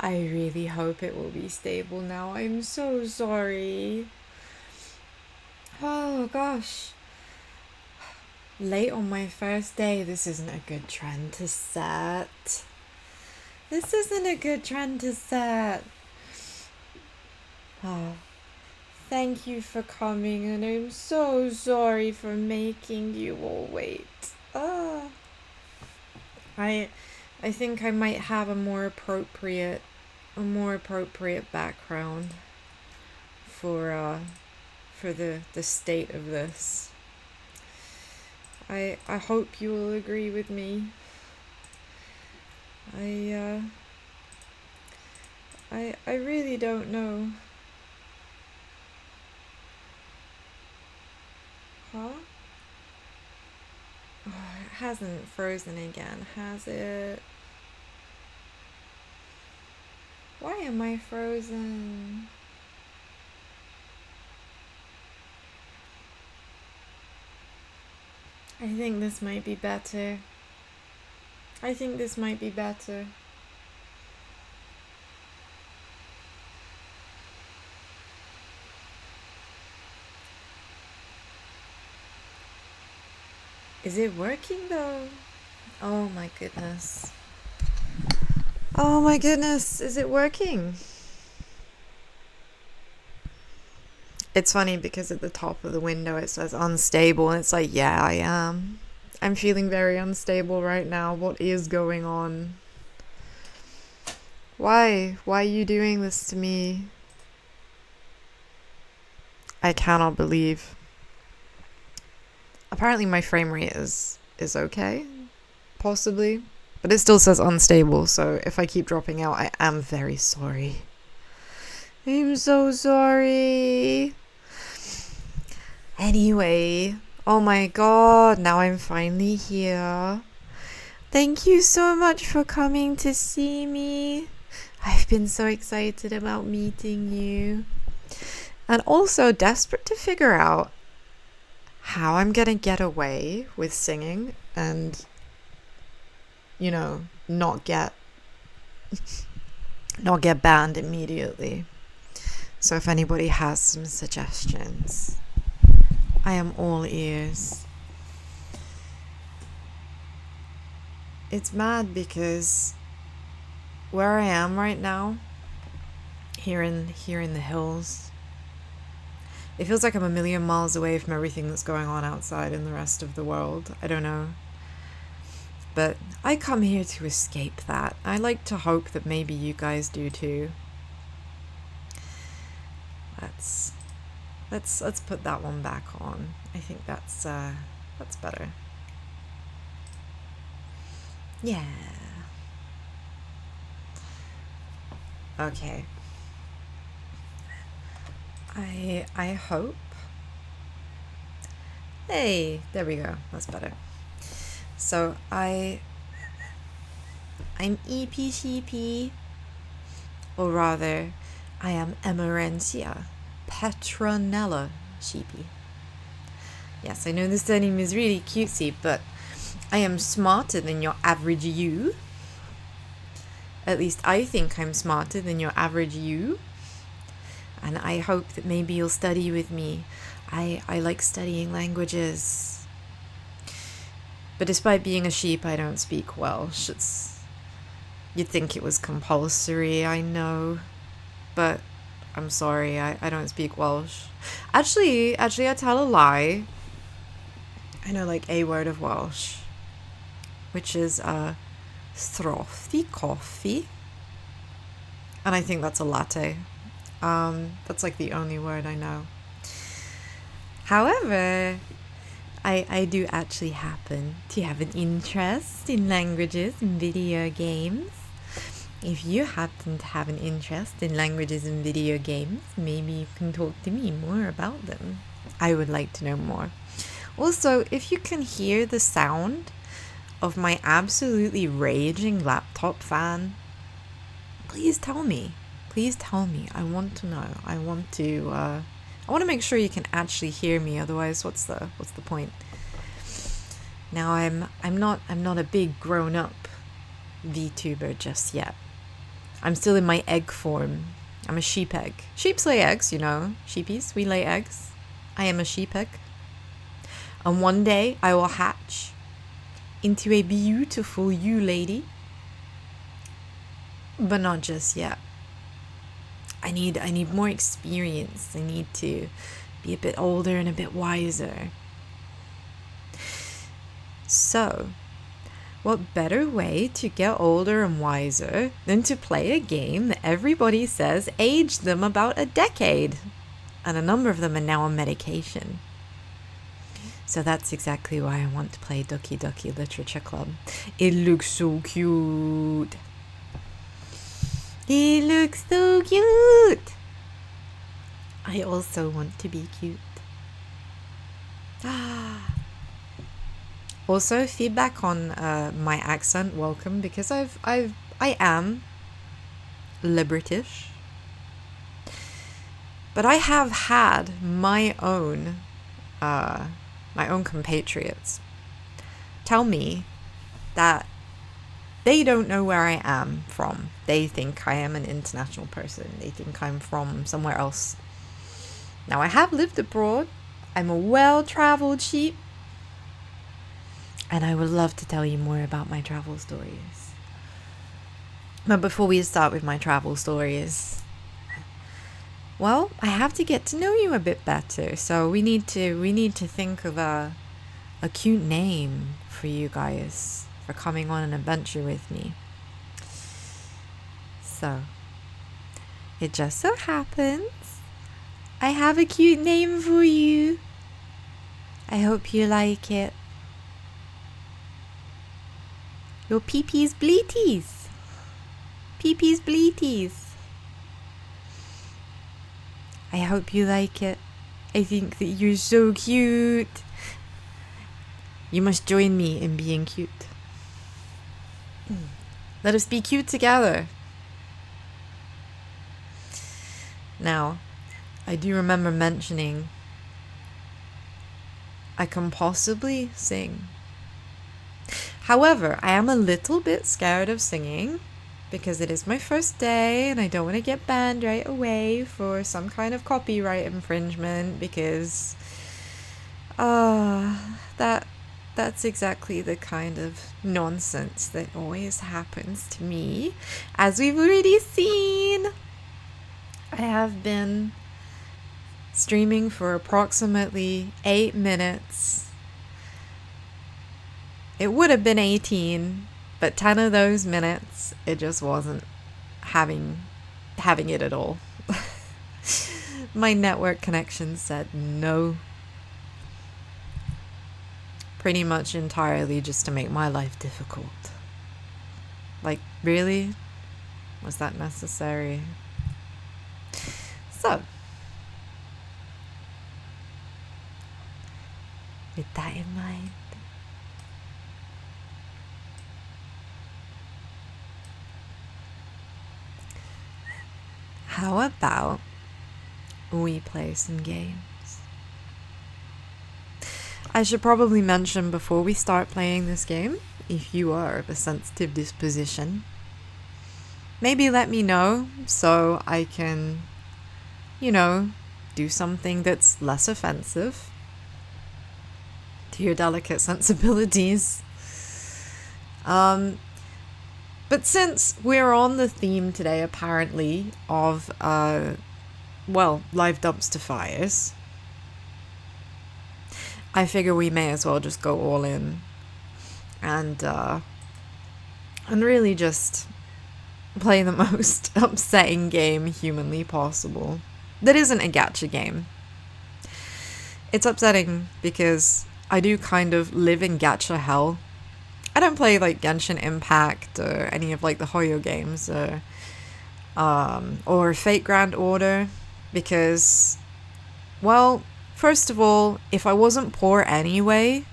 I really hope it will be stable now. I'm so sorry. Oh gosh. Late on my first day, this isn't a good trend to set. This isn't a good trend to set. Oh, thank you for coming, and I'm so sorry for making you all wait. Oh. I think I might have a more appropriate background for the state of this. I hope you will agree with me. I really don't know. Huh? Oh, it hasn't frozen again, has it? Why am I frozen? I think this might be better. Is it working though? Oh my goodness. Oh my goodness, is it working? It's funny because at the top of the window it says unstable, and it's like, yeah, I am. I'm feeling very unstable right now. What is going on? Why? Why are you doing this to me? I cannot believe. Apparently my frame rate is okay, possibly, but it still says unstable, so if I keep dropping out, I am very sorry. I'm so sorry. Anyway, oh my god, now I'm finally here. Thank you so much for coming to see me. I've been so excited about meeting you. And also desperate to figure out how I'm gonna get away with singing and, you know, not get banned immediately. So if anybody has some suggestions, I am all ears. It's mad because where I am right now, here in the hills, it feels like I'm a million miles away from everything that's going on outside in the rest of the world. I don't know. But I come here to escape that. I like to hope that maybe you guys do too. Let's put that one back on. I think that's better. Yeah. Okay. I hope. Hey, there we go. That's better. So I'm EPCP, or rather, I am Emerentia Petronilla Sheepie. Yes, I know this surname is really cutesy, but I am smarter than your average you. At least I think I'm smarter than your average you. And I hope that maybe you'll study with me. I like studying languages. But despite being a sheep, I don't speak Welsh. You'd think it was compulsory, I know. But I'm sorry, I don't speak Welsh. Actually, I tell a lie. I know like a word of Welsh, which is strophi coffee. And I think that's a latte. That's like the only word I know. However, I do actually happen to have an interest in languages and video games. If you happen to have an interest in languages and video games, maybe you can talk to me more about them. I would like to know more. Also, if you can hear the sound of my absolutely raging laptop fan, please tell me. Please tell me. I want to know. I want to make sure you can actually hear me. Otherwise, what's the point? Now I'm not a big grown-up VTuber just yet. I'm still in my egg form. I'm a sheep egg. Sheeps lay eggs, you know. Sheepies, we lay eggs. I am a sheep egg. And one day I will hatch into a beautiful ewe lady. But not just yet. I need more experience. I need to be a bit older and a bit wiser. So, what better way to get older and wiser than to play a game that everybody says aged them about a decade? And a number of them are now on medication. So that's exactly why I want to play Doki Doki Literature Club. It looks so cute. It looks so cute. I also want to be cute. Also, feedback on my accent, welcome, because I am British, but I have had my own compatriots tell me that they don't know where I am from. They think I am an international person. They think I'm from somewhere else. Now, I have lived abroad. I'm a well-traveled sheep. And I would love to tell you more about my travel stories. But before we start with my travel stories, well, I have to get to know you a bit better. So we need to think of a cute name for you guys for coming on an adventure with me. So, it just so happens I have a cute name for you. I hope you like it. Your pee-pee's bleaties. Pee-pee's bleaties. I hope you like it. I think that you're so cute. You must join me in being cute. Let us be cute together. Now, I do remember mentioning I can possibly sing. However, I am a little bit scared of singing because it is my first day and I don't want to get banned right away for some kind of copyright infringement because that's exactly the kind of nonsense that always happens to me. As we've already seen, I have been streaming for approximately 8 minutes. It would have been 18, but 10 of those minutes, it just wasn't having it at all. My network connection said no. Pretty much entirely just to make my life difficult. Like, really? Was that necessary? So, with that in mind, how about we play some games? I should probably mention before we start playing this game, if you are of a sensitive disposition, maybe let me know so I can, do something that's less offensive to your delicate sensibilities. But since we're on the theme today, apparently, of, live dumpster fires, I figure we may as well just go all in and really just play the most upsetting game humanly possible. That isn't a gacha game. It's upsetting because I do kind of live in gacha hell. I don't play like Genshin Impact or any of like the Hoyo games or Fate Grand Order because, well, first of all, if I wasn't poor anyway,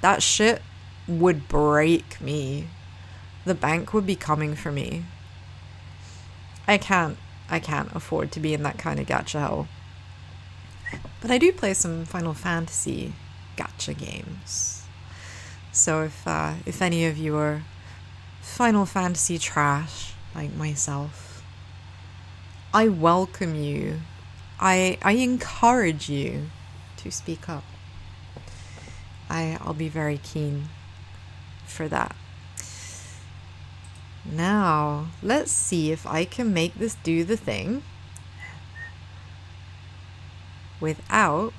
that shit would break me. The bank would be coming for me. I can't afford to be in that kind of gacha hell. But I do play some Final Fantasy gacha games. So if any of you are Final Fantasy trash, like myself. I welcome you. I encourage you to speak up. I'll be very keen for that. Now, let's see if I can make this do the thing without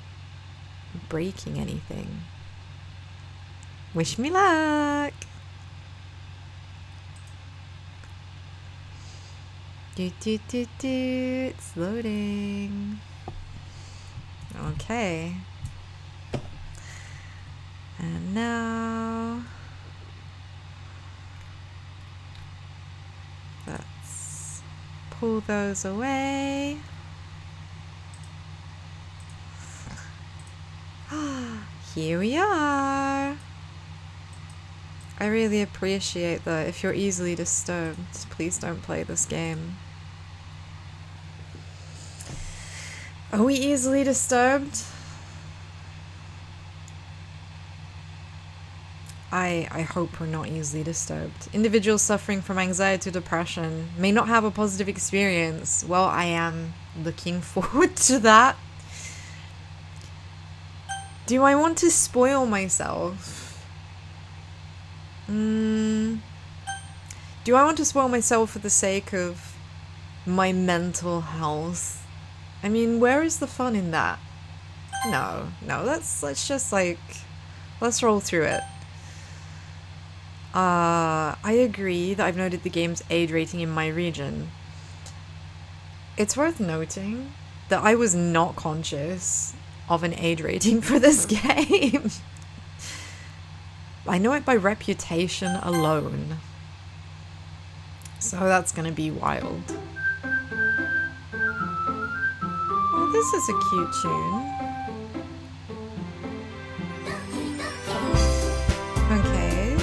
breaking anything. Wish me luck! It's loading. Okay. And now let's pull those away. Here we are. I really appreciate that. If you're easily disturbed, please don't play this game. Are we easily disturbed? I hope we're not easily disturbed. Individuals suffering from anxiety or depression may not have a positive experience. Well, I am looking forward to that. Do I want to spoil myself? Do I want to spoil myself for the sake of my mental health? I mean, where is the fun in that? No, let's just like, let's roll through it. I agree that I've noted the game's age rating in my region. It's worth noting that I was not conscious of an age rating for this game. I know it by reputation alone. So that's gonna be wild. Oh, this is a cute tune. Okay.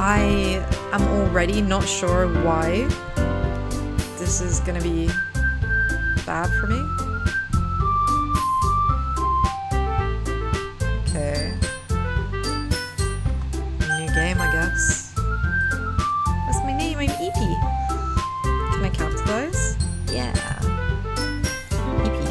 I am already not sure why this is gonna be bad for me. Okay. New game, I guess. What's my name? I'm Eepie. Can I capitalize? Yeah. Eepie.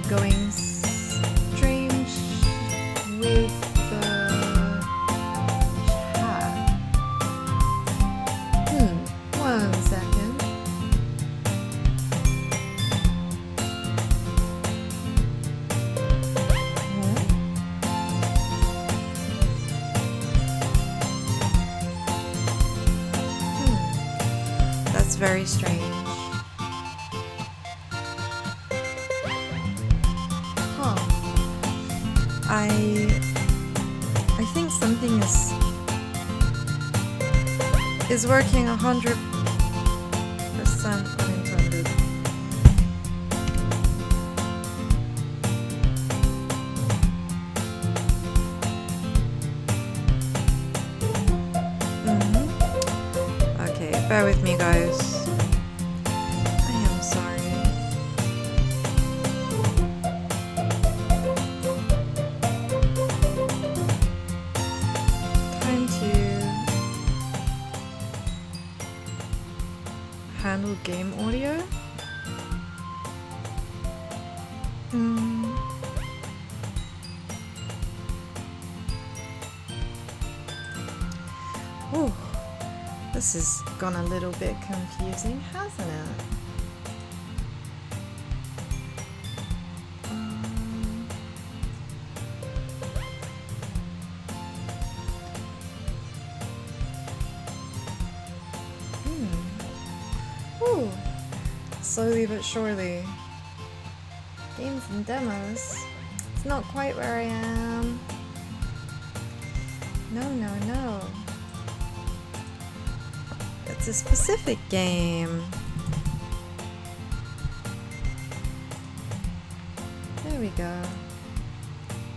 Going strange with the chat. 1 second. That's very strange. I think something is working 100% unintended. Okay, bear with me, guys. I am sorry. Handle game audio. Oh, this has gone a little bit confusing, hasn't it? Slowly but surely. Games and demos. It's not quite where I am. No, no, no. It's a specific game. There we go.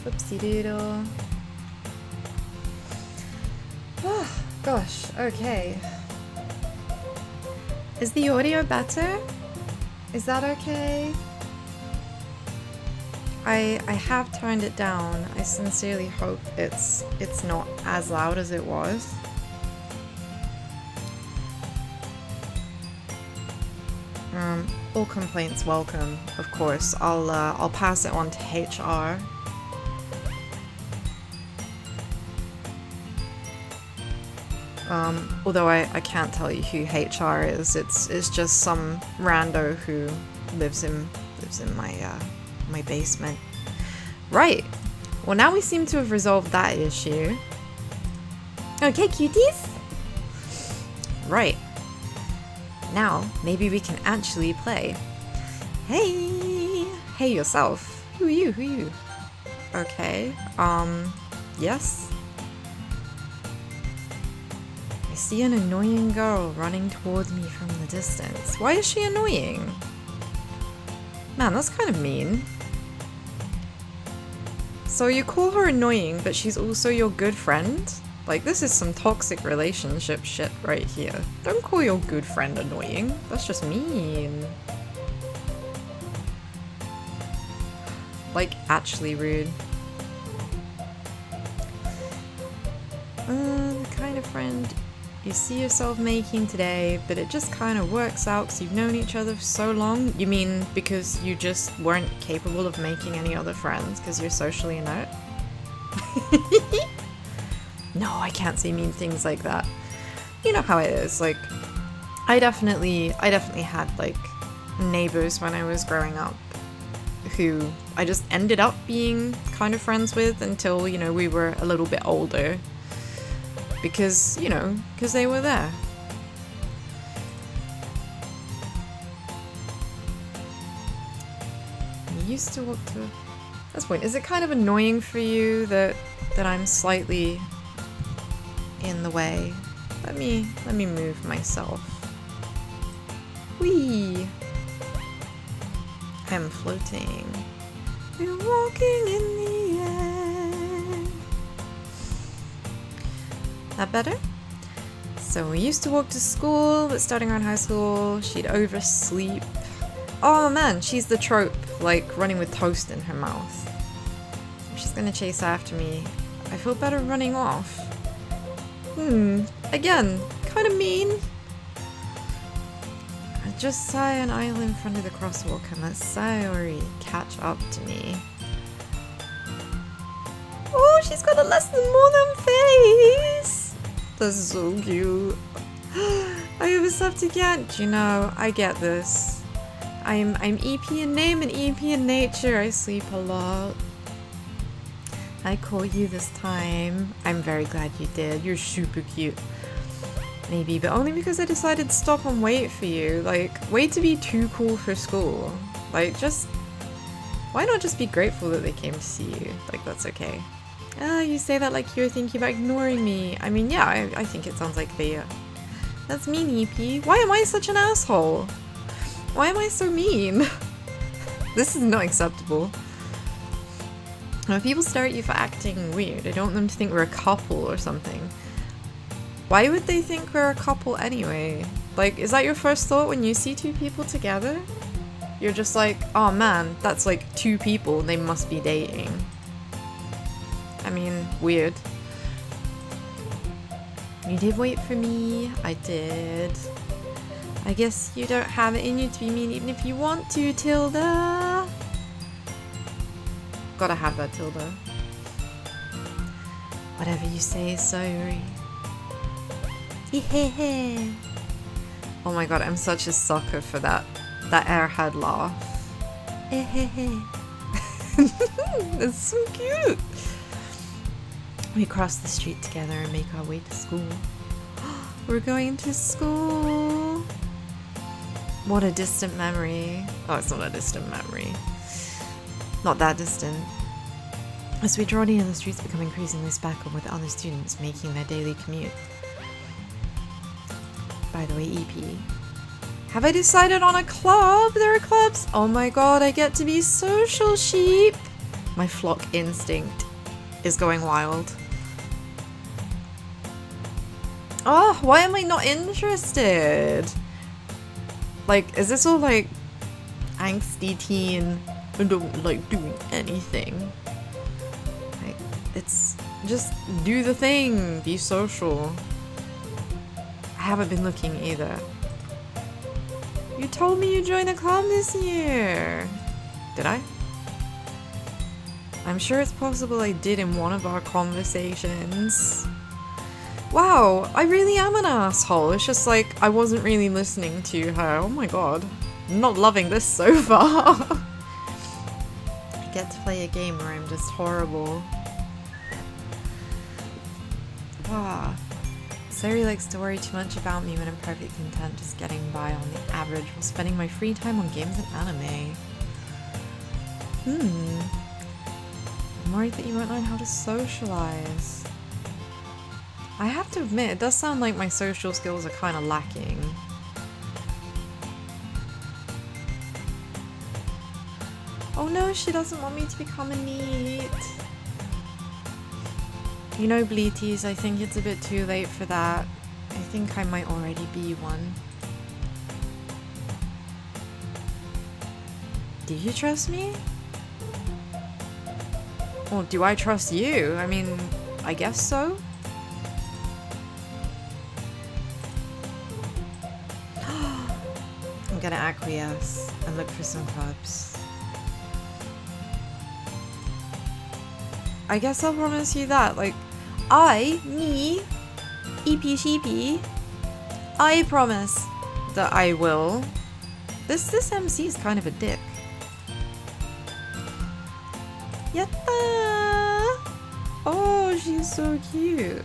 Oopsie doodle. Oh, gosh, okay. Is the audio better? Is that okay? I have turned it down. I sincerely hope it's not as loud as it was. All complaints welcome, of course. I'll pass it on to HR. Although I can't tell you who HR is. It's just some rando who lives in my basement. Right. Well, now we seem to have resolved that issue. Okay, cuties. Right. Now maybe we can actually play. Hey. Hey yourself. Who are you? Who are you? Okay. Yes. I see an annoying girl running towards me from the distance. Why is she annoying? Man, that's kind of mean. So you call her annoying, but she's also your good friend? Like, this is some toxic relationship shit right here. Don't call your good friend annoying. That's just mean. Like, actually rude. The kind of friend you see yourself making today, but it just kind of works out because you've known each other for so long. You mean because you just weren't capable of making any other friends because you're socially inert? No, I can't say mean things like that. You know how it is. Like, I definitely had like neighbors when I was growing up who I just ended up being kind of friends with until, you know, we were a little bit older. Because, you know, because they were there. You used to walk to... That's point. Is it kind of annoying for you that I'm slightly in the way? Let me move myself. Whee! I'm floating. We're walking in the air. That better? So we used to walk to school, but starting around high school, she'd oversleep. Oh man, she's the trope, like running with toast in her mouth. If she's gonna chase after me, I feel better running off. Again, kind of mean. I just saw an aisle in front of the crosswalk and let Sayori catch up to me. Oh, she's got a less than more than face! That's so cute. I overslept again. Do you know, I get this. I'm EP in name and EP in nature. I sleep a lot. I caught you this time. I'm very glad you did. You're super cute. Maybe, but only because I decided to stop and wait for you. Like, wait to be too cool for school. Like, just... Why not just be grateful that they came to see you? Like, that's okay. You say that like you're thinking about ignoring me. I mean, yeah, I think it sounds like they... That's mean, EP. Why am I such an asshole? Why am I so mean? This is not acceptable. When people stare at you for acting weird, I don't want them to think we're a couple or something. Why would they think we're a couple anyway? Like, is that your first thought when you see two people together? You're just like, oh man, that's like two people, they must be dating. I mean, weird. You did wait for me. I did. I guess you don't have it in you to be mean even if you want to, Tilda. Gotta have that, Tilda. Whatever you say, Sayori. Oh my god, I'm such a sucker for that airhead laugh. That's so cute. We cross the street together and make our way to school. We're going to school. What a distant memory. Oh, it's not a distant memory. Not that distant. As we draw near, the streets become increasingly speckled with other students making their daily commute. By the way, EP. Have I decided on a club? There are clubs! Oh my god, I get to be social sheep! My flock instinct is going wild. Oh, why am I not interested? Like, is this all like angsty teen who don't like doing anything? Like, it's just do the thing, be social. I haven't been looking either. You told me you joined a club this year. Did I? I'm sure it's possible I did in one of our conversations. Wow, I really am an asshole. It's just like I wasn't really listening to her. Oh my god. I'm not loving this so far. I get to play a game where I'm just horrible. Ah. Sari likes to worry too much about me when I'm perfectly content just getting by on the average while spending my free time on games and anime. I'm worried that you won't learn how to socialize. I have to admit, it does sound like my social skills are kind of lacking. Oh no, she doesn't want me to become a NEET. You know, Bleeties, I think it's a bit too late for that. I think I might already be one. Do you trust me? Well, do I trust you? I mean, I guess so. I'm gonna acquiesce and look for some clubs. I guess I'll promise you that, like, me, EP Sheepie, I promise that I will. This MC is kind of a dick. Yatta! Oh, she's so cute.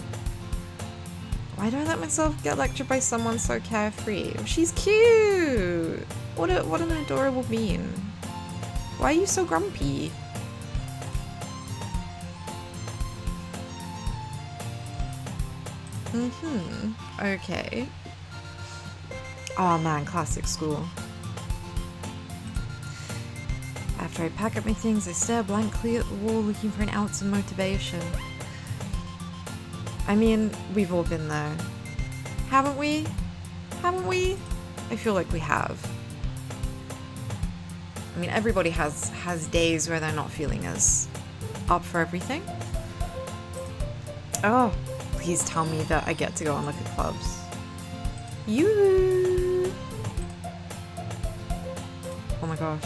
Why do I let myself get lectured by someone so carefree? She's cute! What an adorable bean. Why are you so grumpy? Okay. Oh man, classic school. After I pack up my things, I stare blankly at the wall looking for an ounce of motivation. I mean, we've all been there. Haven't we? Haven't we? I feel like we have. I mean, everybody has days where they're not feeling as up for everything. Oh, please tell me that I get to go and look at clubs. You. Oh my gosh.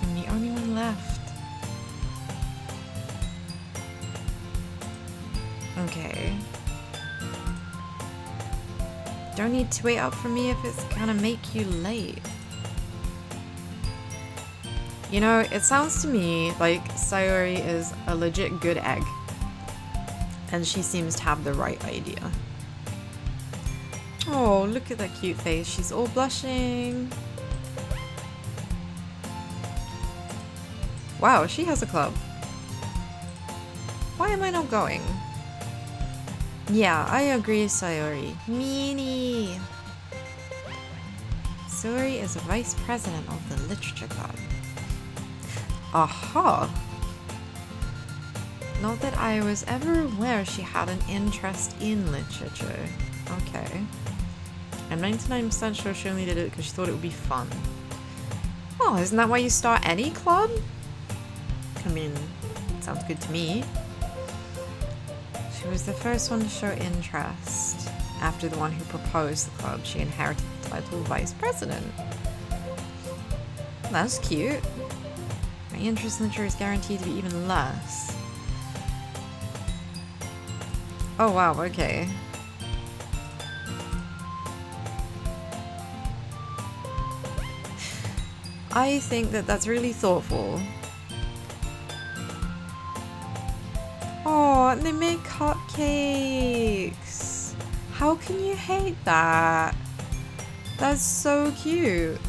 I'm the only one left. Okay. Don't need to wait up for me if it's gonna make you late. You know, it sounds to me like Sayori is a legit good egg. And she seems to have the right idea. Oh, look at that cute face. She's all blushing. Wow, she has a club. Why am I not going? Yeah, I agree, Sayori. Meanie! Sayori is vice president of the literature club. Aha! Not that I was ever aware she had an interest in literature. Okay. I'm 99% sure she only did it because she thought it would be fun. Oh, isn't that why you start any club? I mean, sounds good to me. She was the first one to show interest. After the one who proposed the club, she inherited the title of vice president. That's cute. My interest in literature is guaranteed to be even less. Oh wow, okay. I think that that's really thoughtful. Oh, and they make cupcakes. How can you hate that? That's so cute.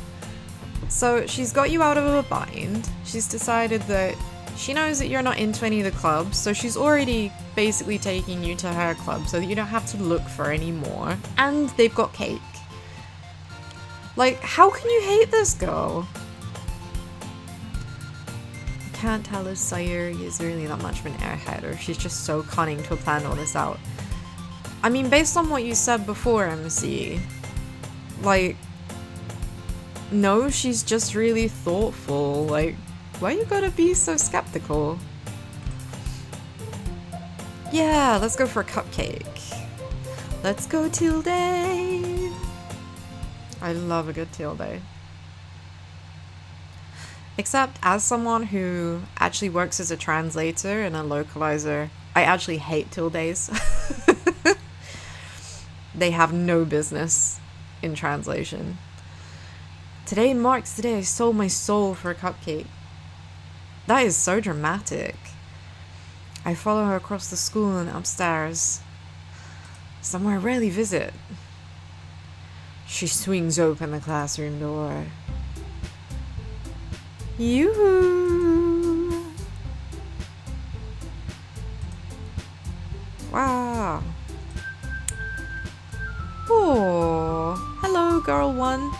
So she's got you out of a bind. She's decided that She knows that you're not into any of the clubs, so she's already basically taking you to her club so that you don't have to look for any more. And they've got cake. Like, how can you hate this girl? I can't tell if Sayuri is really that much of an airhead, or if she's just so cunning to have planned all this out. I mean, based on what you said before, MC, like, no, she's just really thoughtful. Like, why you gotta be so skeptical? Yeah, let's go for a cupcake. Let's go Tilde. I love a good Tilde. Except as someone who actually works as a translator and a localizer, I actually hate tildes. They have no business in translation. Today marks the day I sold my soul for a cupcake. That is so dramatic. I follow her across the school and upstairs, somewhere I rarely visit. She swings open the classroom door. Yoo-hoo! Wow. Oh, hello, girl one.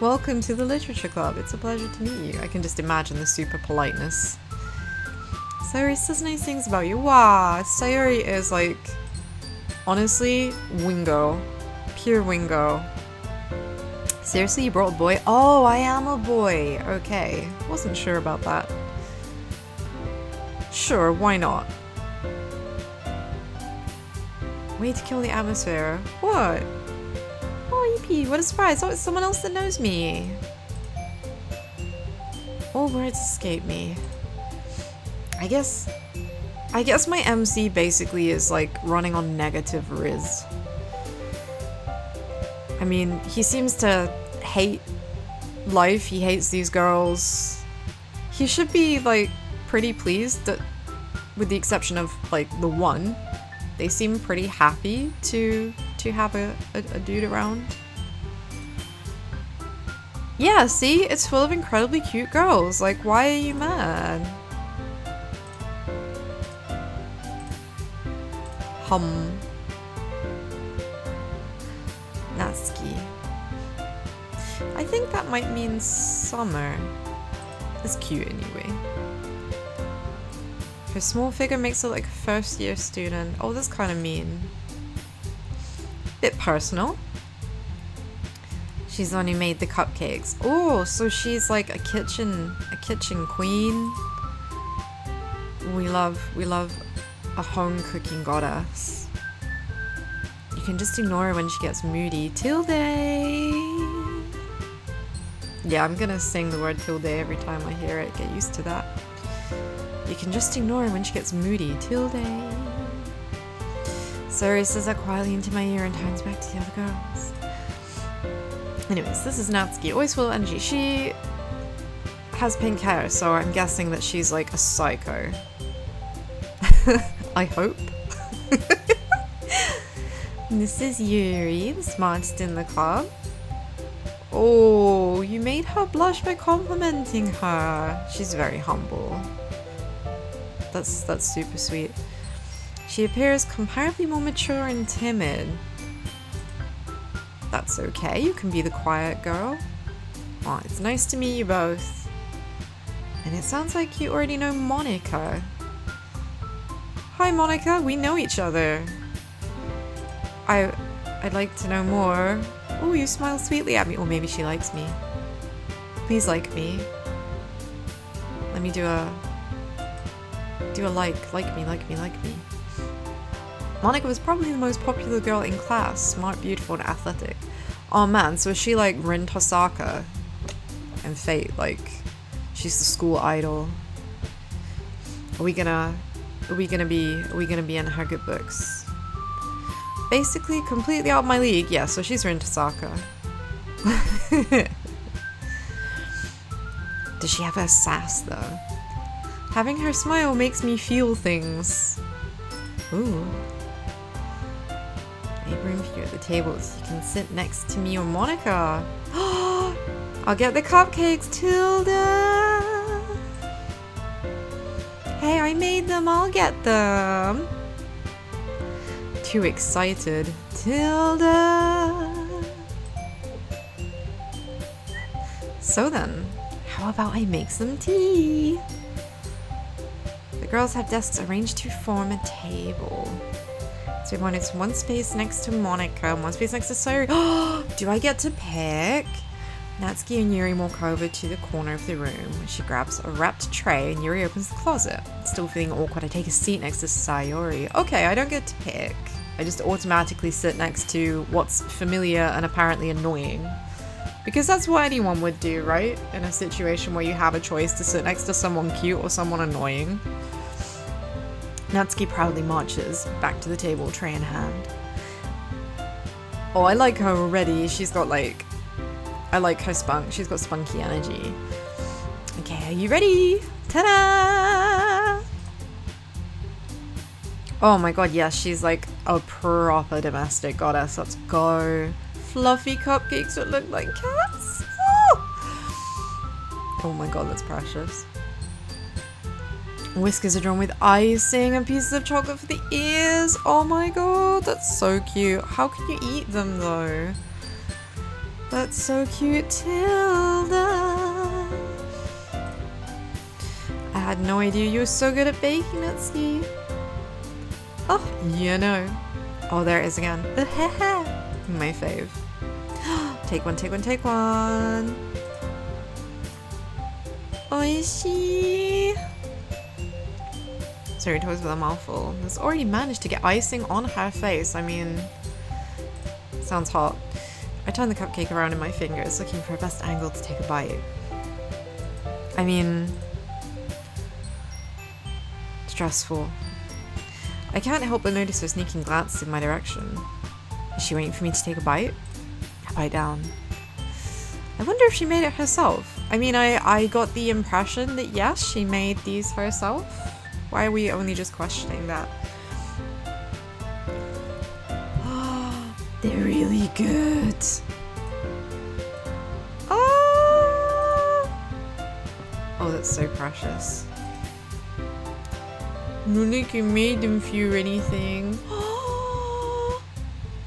Welcome to the literature club. It's a pleasure to meet you. I can just imagine the super politeness. Sayuri says nice things about you. Wow, Sayuri is like, honestly, wingo. Pure wingo. Seriously, you brought a boy? Oh, I am a boy. Okay, wasn't sure about that. Sure, why not? Way to kill the atmosphere. What? Oh, yippee, what a surprise. Oh, it's someone else that knows me. All words escape me. I guess my MC basically is like running on negative Riz. I mean, he seems to hate life. He hates these girls. He should be like pretty pleased that, with the exception of like the one, they seem pretty happy to have a dude around. Yeah, see? It's full of incredibly cute girls. Like, why are you mad? Natsuki. I think that might mean summer. It's cute anyway. Her small figure makes her like a first year student. Oh, that's kind of mean. Bit personal. She's the one who made the cupcakes. Oh, so she's like a kitchen queen. We love a home cooking goddess. You can just ignore her when she gets moody. Tilde! Yeah, I'm gonna sing the word tilde every time I hear it. Get used to that. You can just ignore her when she gets moody. Tilde! Sayuri says that quietly into my ear and turns back to the other girls. Anyways, this is Natsuki. Always full of energy. She has pink hair, so I'm guessing that she's like a psycho. I hope. This is Yuri, the smartest in the club. Oh, you made her blush by complimenting her. She's very humble. That's super sweet. She appears comparably more mature and timid. That's okay, you can be the quiet girl. Oh, it's nice to meet you both. And it sounds like you already know Monica. Hi Monica, we know each other. I'd like to know more. Oh, you smile sweetly at me. Or maybe she likes me. Please like me. Let me do a like me. Monica was probably the most popular girl in class. Smart, beautiful, and athletic. Oh man, so is she like Rin Tosaka and Fate? Like, she's the school idol. Are we gonna be in her good books? Basically, completely out of my league. Yeah, so she's Rin Tosaka. Does she have her sass though? Having her smile makes me feel things. Ooh. I have room for you at the tables. You can sit next to me or Monica. I'll get the cupcakes, Tilda. Hey, I made them. I'll get them. Too excited. Tilda. So then, how about I make some tea? The girls have desks arranged to form a table. So we wanted one space next to Monica and one space next to Sayori. Do I get to pick? Natsuki and Yuri walk over to the corner of the room. She grabs a wrapped tray and Yuri opens the closet. Still feeling awkward, I take a seat next to Sayori. Okay, I don't get to pick. I just automatically sit next to what's familiar and apparently annoying. Because that's what anyone would do, right? In a situation where you have a choice to sit next to someone cute or someone annoying. Natsuki proudly marches back to the table, tray in hand. Oh, I like her already. She's got like... I like her spunk. She's got spunky energy. Okay, are you ready? Ta-da! Oh my god, yes, she's like a proper domestic goddess. Let's go. Fluffy cupcakes that look like cats. Oh my god, that's precious. Whiskers are drawn with icing and pieces of chocolate for the ears. Oh my god, that's so cute. How can you eat them though? That's so cute, Tilda. I had no idea you were so good at baking, Natsuki. Oh, you know. Oh, there it is again. My fave. Take one, take one, take one. Oishi. Sorry, toys with a mouthful. Has already managed to get icing on her face. I mean, sounds hot. I turn the cupcake around in my fingers, looking for a best angle to take a bite. I mean, stressful. I can't help but notice her sneaking glances in my direction. Is she waiting for me to take a bite? I bite down. I wonder if she made it herself. I mean, I got the impression that yes, she made these herself. Why are we only just questioning that? They're really good. Oh, that's so precious. Monica made them for you or anything.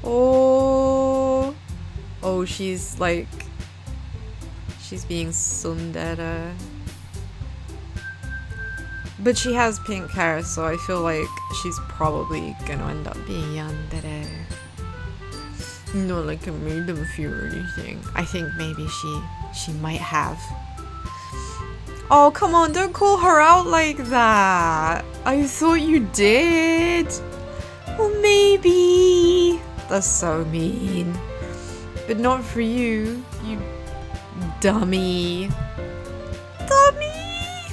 Oh. Oh, she's like... She's being tsundere. But she has pink hair, so I feel like she's probably gonna end up being yandere. Not like I made them for you or anything. I think maybe she might have. Oh, come on, don't call her out like that. I thought you did. Well, maybe. That's so mean. But not for you, you dummy. Dummy!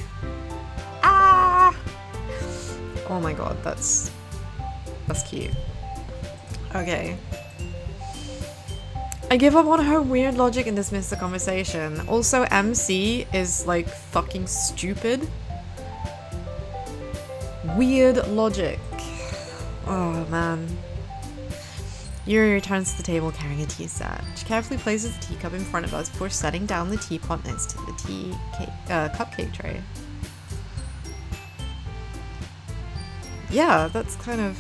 Ah! Oh my god, that's cute. Okay. I give up on her weird logic and dismiss the conversation. Also, MC is like fucking stupid. Weird logic. Oh man. Yuri returns to the table carrying a tea set. She carefully places the teacup in front of us before setting down the teapot next to the cupcake tray. Yeah, that's kind of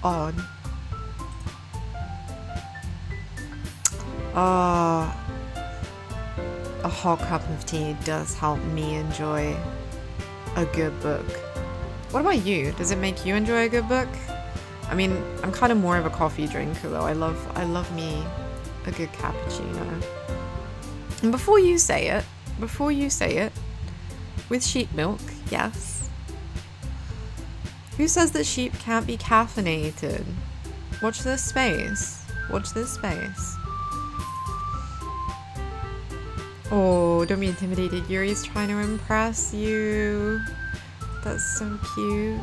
odd. Oh, a hot cup of tea does help me enjoy a good book. What about you? Does it make you enjoy a good book? I mean, I'm kind of more of a coffee drinker though. I love me a good cappuccino. And before you say it, with sheep milk, yes. Who says that sheep can't be caffeinated? Watch this space. Watch this space. Oh, don't be intimidated. Yuri's trying to impress you. That's so cute.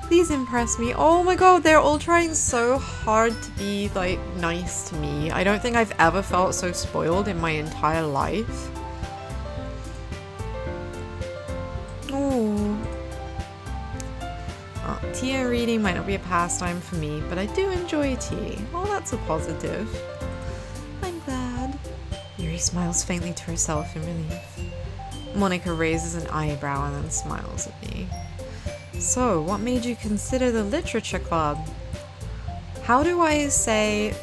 Please impress me. Oh my god, they're all trying so hard to be, like, nice to me. I don't think I've ever felt so spoiled in my entire life. Oh. Tea and reading might not be a pastime for me, but I do enjoy tea. Oh, that's a positive. I'm glad. Yuri smiles faintly to herself in relief. Monica raises an eyebrow and then smiles at me. So, what made you consider the literature club? How do I say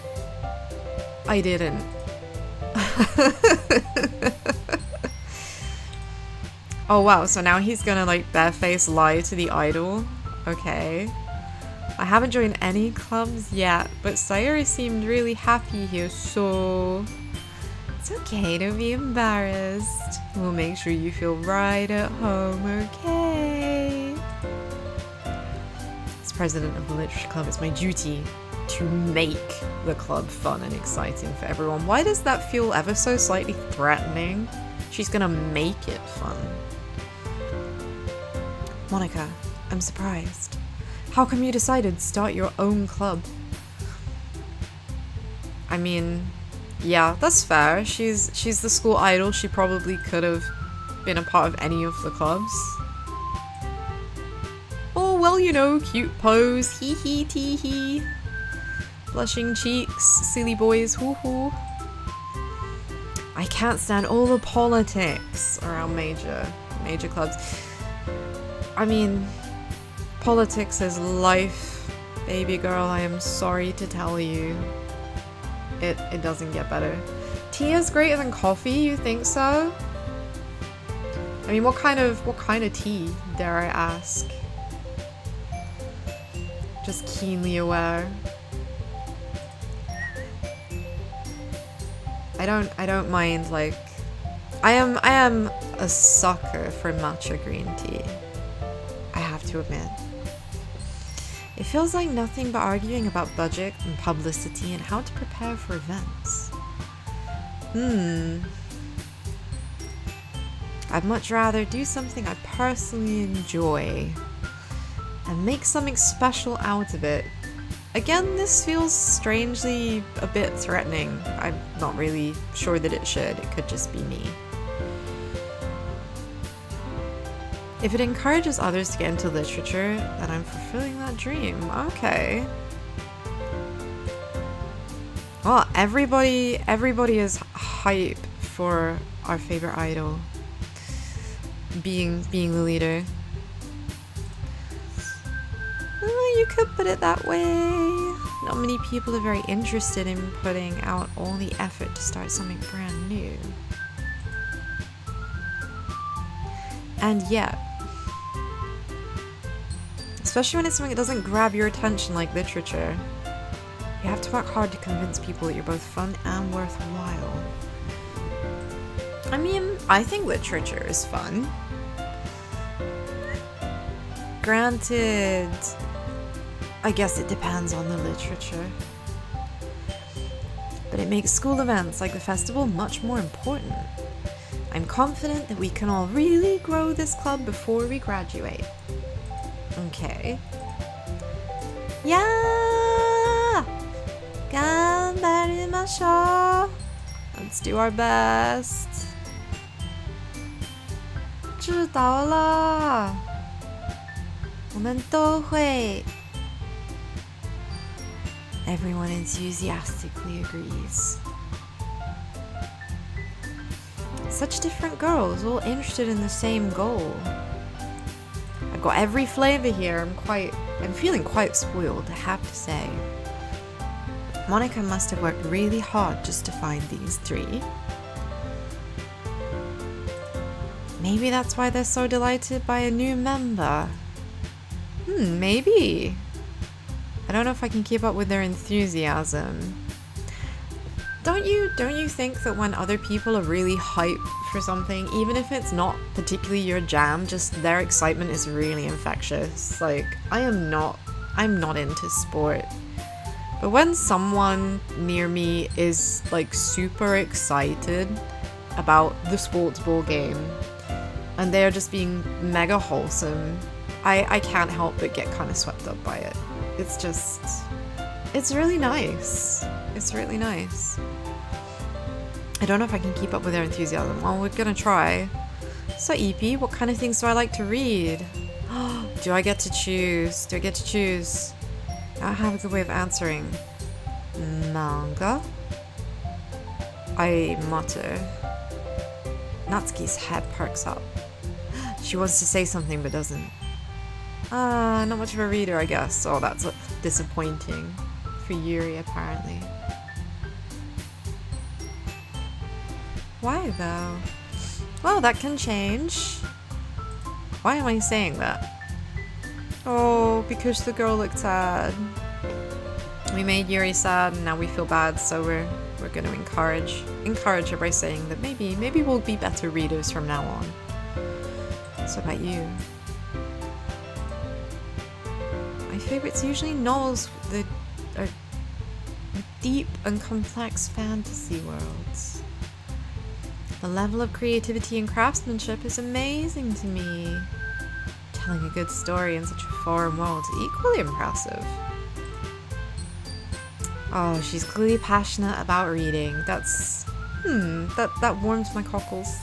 I didn't? Oh wow, so now he's gonna like barefaced lie to the idol? Okay. I haven't joined any clubs yet, but Sayuri seemed really happy here, so... It's okay, don't be embarrassed. We'll make sure you feel right at home, okay? As president of the literature club, it's my duty to make the club fun and exciting for everyone. Why does that feel ever so slightly threatening? She's gonna make it fun. Monica, I'm surprised. How come you decided to start your own club? I mean, yeah, that's fair. She's the school idol. She probably could have been a part of any of the clubs. Oh, well, you know, cute pose. Hee hee tee hee. Blushing cheeks, silly boys, hoo hoo. I can't stand all the politics around major clubs. I mean, politics is life, baby girl. I am sorry to tell you. It doesn't get better. Tea is greater than coffee, you think so? I mean, what kind of tea, dare I ask? Just keenly aware. I don't mind, like, I am a sucker for matcha green tea. I have to admit. It feels like nothing but arguing about budget and publicity and how to prepare for events. I'd much rather do something I personally enjoy and make something special out of it. Again, this feels strangely a bit threatening. I'm not really sure that it should. It could just be me. If it encourages others to get into literature, then I'm fulfilling that dream. Okay. Well, everybody is hype for our favorite idol being the leader. Well, you could put it that way. Not many people are very interested in putting out all the effort to start something brand new. And yet, especially when it's something that doesn't grab your attention like literature, you have to work hard to convince people that you're both fun and worthwhile. I mean, I think literature is fun. Granted, I guess it depends on the literature. But it makes school events like the festival much more important. I'm confident that we can all really grow this club before we graduate. Okay. Yeah! 頑張りましょう! Let's do our best. 知道了. 我们都会. Everyone enthusiastically agrees. Such different girls, all interested in the same goal. I've got every flavor here. I'm feeling quite spoiled, I have to say. Monica must have worked really hard just to find these three. Maybe that's why they're so delighted by a new member. Maybe. I don't know if I can keep up with their enthusiasm. Don't you think that when other people are really hyped for something, even if it's not particularly your jam, just their excitement is really infectious? Like, I'm not into sport. But when someone near me is like super excited about the sports ball game and they're just being mega wholesome, I can't help but get kind of swept up by it. It's really nice. It's really nice. I don't know if I can keep up with their enthusiasm. Well, we're gonna try. So, EP, what kind of things do I like to read? Do I get to choose? I don't have a good way of answering. Manga? I mutter. Natsuki's head perks up. She wants to say something but doesn't. Not much of a reader, I guess. Oh, that's disappointing for Yuri, apparently. Why, though? Well, that can change. Why am I saying that? Oh, because the girl looked sad. We made Yuri sad, and now we feel bad, so we're going to encourage her by saying that maybe we'll be better readers from now on. So about you? My favorites usually novels that are deep and complex fantasy worlds. The level of creativity and craftsmanship is amazing to me. Telling a good story in such a foreign world is equally impressive. Oh, she's clearly passionate about reading. That's... that warms my cockles.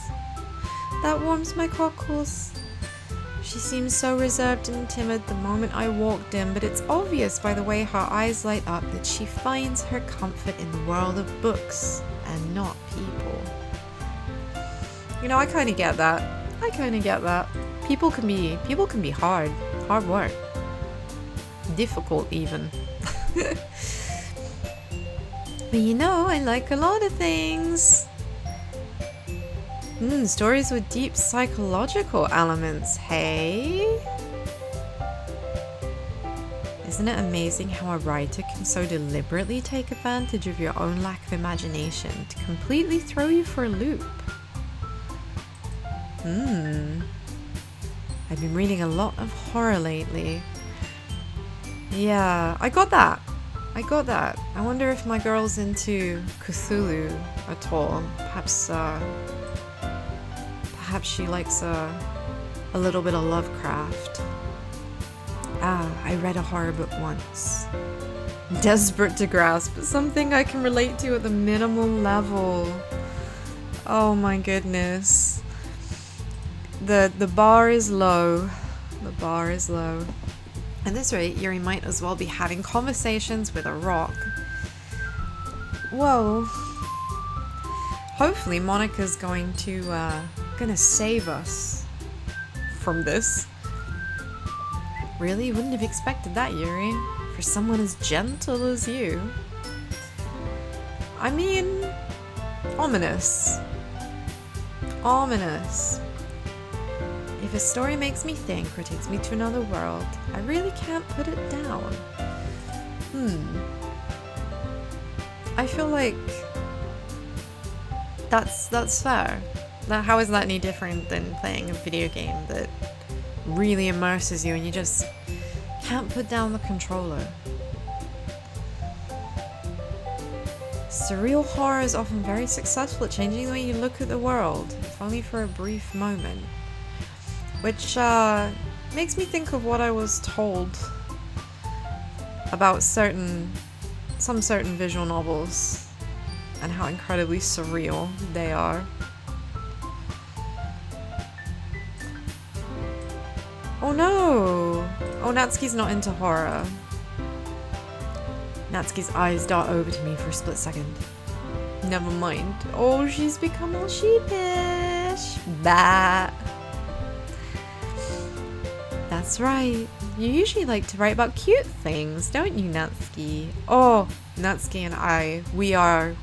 That warms my cockles. She seems so reserved and timid the moment I walked in, but it's obvious by the way her eyes light up that she finds her comfort in the world of books and not people. You know, I kind of get that. People can be hard work. Difficult even. But you know, I like a lot of things. Stories with deep psychological elements, hey? Isn't it amazing how a writer can so deliberately take advantage of your own lack of imagination to completely throw you for a loop? I've been reading a lot of horror lately. Yeah, I got that. I wonder if my girl's into Cthulhu at all. Perhaps she likes a little bit of Lovecraft. I read a horror book once. Desperate to grasp something I can relate to at the minimal level. Oh my goodness. The bar is low. The bar is low. At this rate, Yuri might as well be having conversations with a rock. Whoa. Hopefully Monica's gonna save us from this. Really? Wouldn't have expected that, Yuri. For someone as gentle as you. I mean, ominous. Ominous. If a story makes me think or takes me to another world, I really can't put it down. I feel like that's fair. How is that any different than playing a video game that really immerses you and you just can't put down the controller? Surreal horror is often very successful at changing the way you look at the world, if only for a brief moment. Which makes me think of what I was told about some certain visual novels and how incredibly surreal they are. Oh no! Oh, Natsuki's not into horror. Natsuki's eyes dart over to me for a split second. Never mind. Oh, she's become all sheepish. Bah. That's right. You usually like to write about cute things, don't you, Natsuki? Oh, Natsuki and I, we are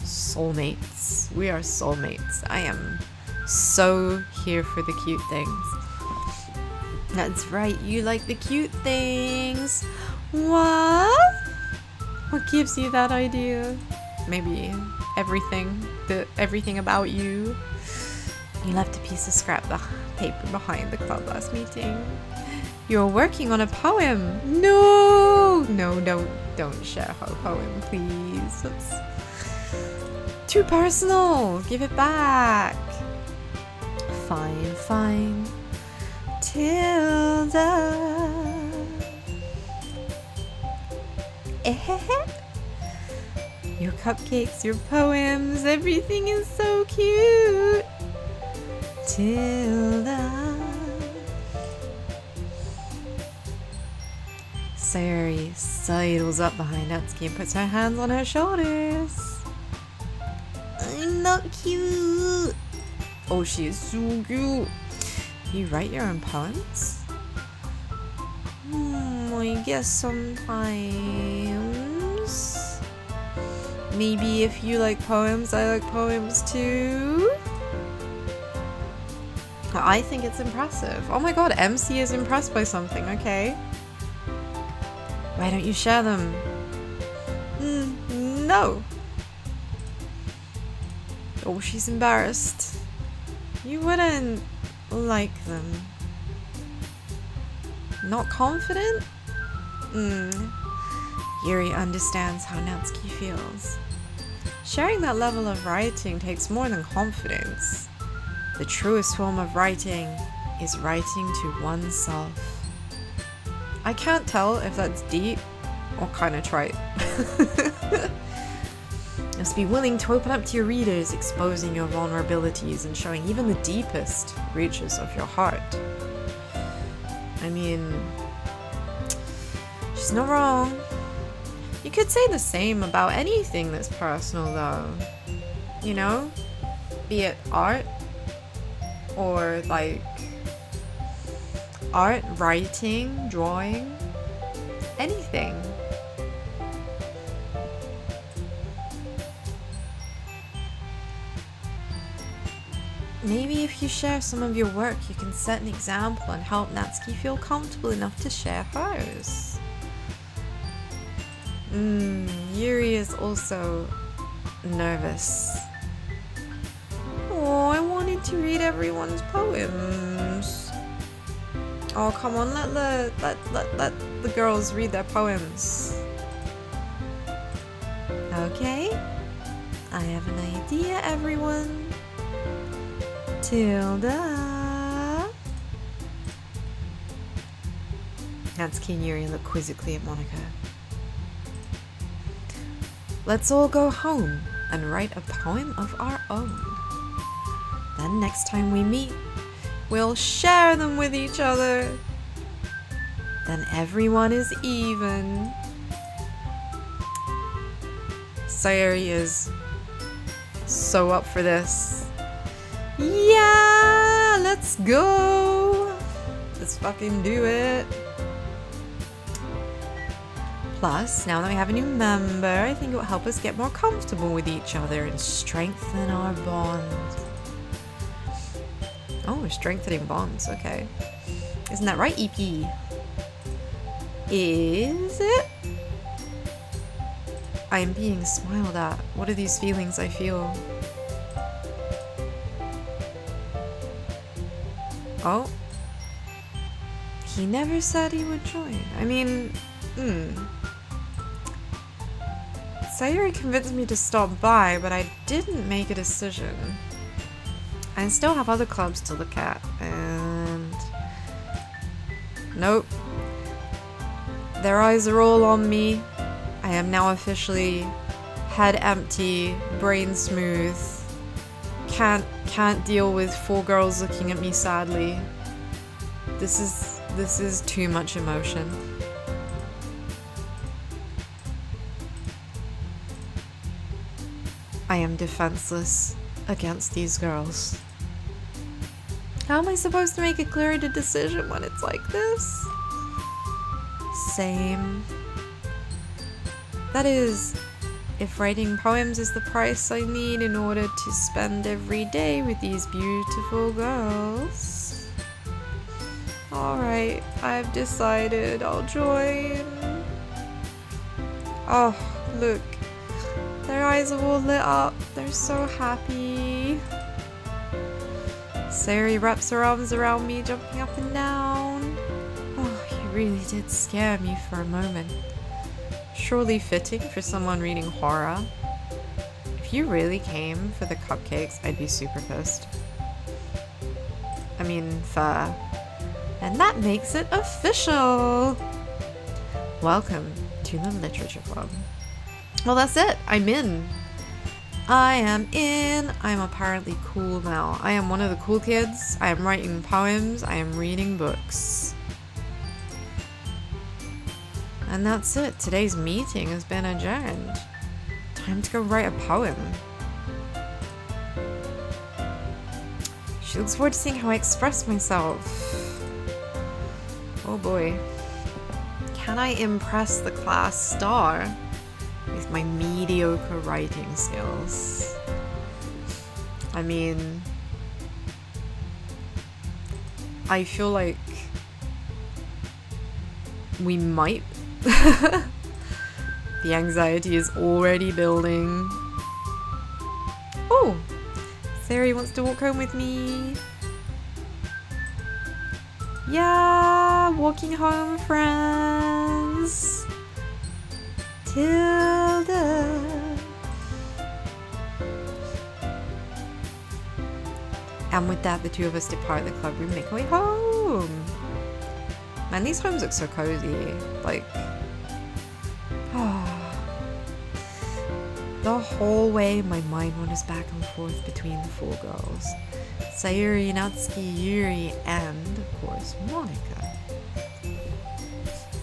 soulmates. We are soulmates. I am so here for the cute things. That's right, you like the cute things. What? What gives you that idea? Maybe everything about you. You left a piece of scrap paper behind the club last meeting. You're working on a poem. No, don't share her poem, please. That's too personal. Give it back. Fine. Tilda. Your cupcakes, your poems, everything is so cute. Tilda. Sayuri sidles up behind Natsuki and puts her hands on her shoulders. I'm not cute. Oh, she is so cute. You write your own poems? I guess sometimes. Maybe if you like poems, I like poems too. I think it's impressive. Oh my god, MC is impressed by something, okay. Why don't you share them? No. Oh, she's embarrassed. You wouldn't like them. Not confident? Yuri understands how Natsuki feels. Sharing that level of writing takes more than confidence. The truest form of writing is writing to oneself. I can't tell if that's deep or kind of trite. Just be willing to open up to your readers, exposing your vulnerabilities and showing even the deepest reaches of your heart. I mean, she's not wrong. You could say the same about anything that's personal though. You know? Be it art or like art, writing, drawing, anything. Maybe if you share some of your work, you can set an example and help Natsuki feel comfortable enough to share hers. Yuri is also nervous. Oh, I wanted to read everyone's poems. Oh, come on, let the girls read their poems. Okay, I have an idea, everyone. Tilda. Natsuki and Yuri look quizzically at Monika. Let's all go home and write a poem of our own. Then next time we meet, we'll share them with each other. Then everyone is even. Sayori is so up for this. Yeah, let's go. Let's fucking do it. Plus, now that we have a new member, I think it will help us get more comfortable with each other and strengthen our bond. Oh, we're strengthening bonds, okay. Isn't that right, EP? Is it? I am being smiled at. What are these feelings I feel? Oh. He never said he would join. I mean, Sayori convinced me to stop by, but I didn't make a decision. I still have other clubs to look at, and... Nope. Their eyes are all on me. I am now officially head empty, brain smooth. Can't deal with 4 girls looking at me sadly. This is too much emotion. I am defenseless against these girls. How am I supposed to make a clear decision when it's like this? Same. That is, if writing poems is the price I need in order to spend every day with these beautiful girls. Alright, I've decided I'll join. Oh, look. Their eyes are all lit up. They're so happy. Sayori wraps her arms around me, jumping up and down. Oh, you really did scare me for a moment. Surely fitting for someone reading horror. If you really came for the cupcakes, I'd be super pissed. I mean, fair. And that makes it official! Welcome to the Literature Club. Well, that's it. I'm in. I am in. I'm apparently cool now. I am one of the cool kids. I am writing poems. I am reading books. And that's it. Today's meeting has been adjourned. Time to go write a poem. She looks forward to seeing how I express myself. Oh boy. Can I impress the class star with my mediocre writing skills? I mean, I feel like we might. The anxiety is already building. Oh, Sari wants to walk home with me. Yeah, walking home, friends. Tilda. And with that, the two of us depart the club room, make our way home. Man, these homes look so cozy. Like, the whole way my mind wanders back and forth between the four girls. Sayuri, Natsuki, Yuri, and, of course, Monica.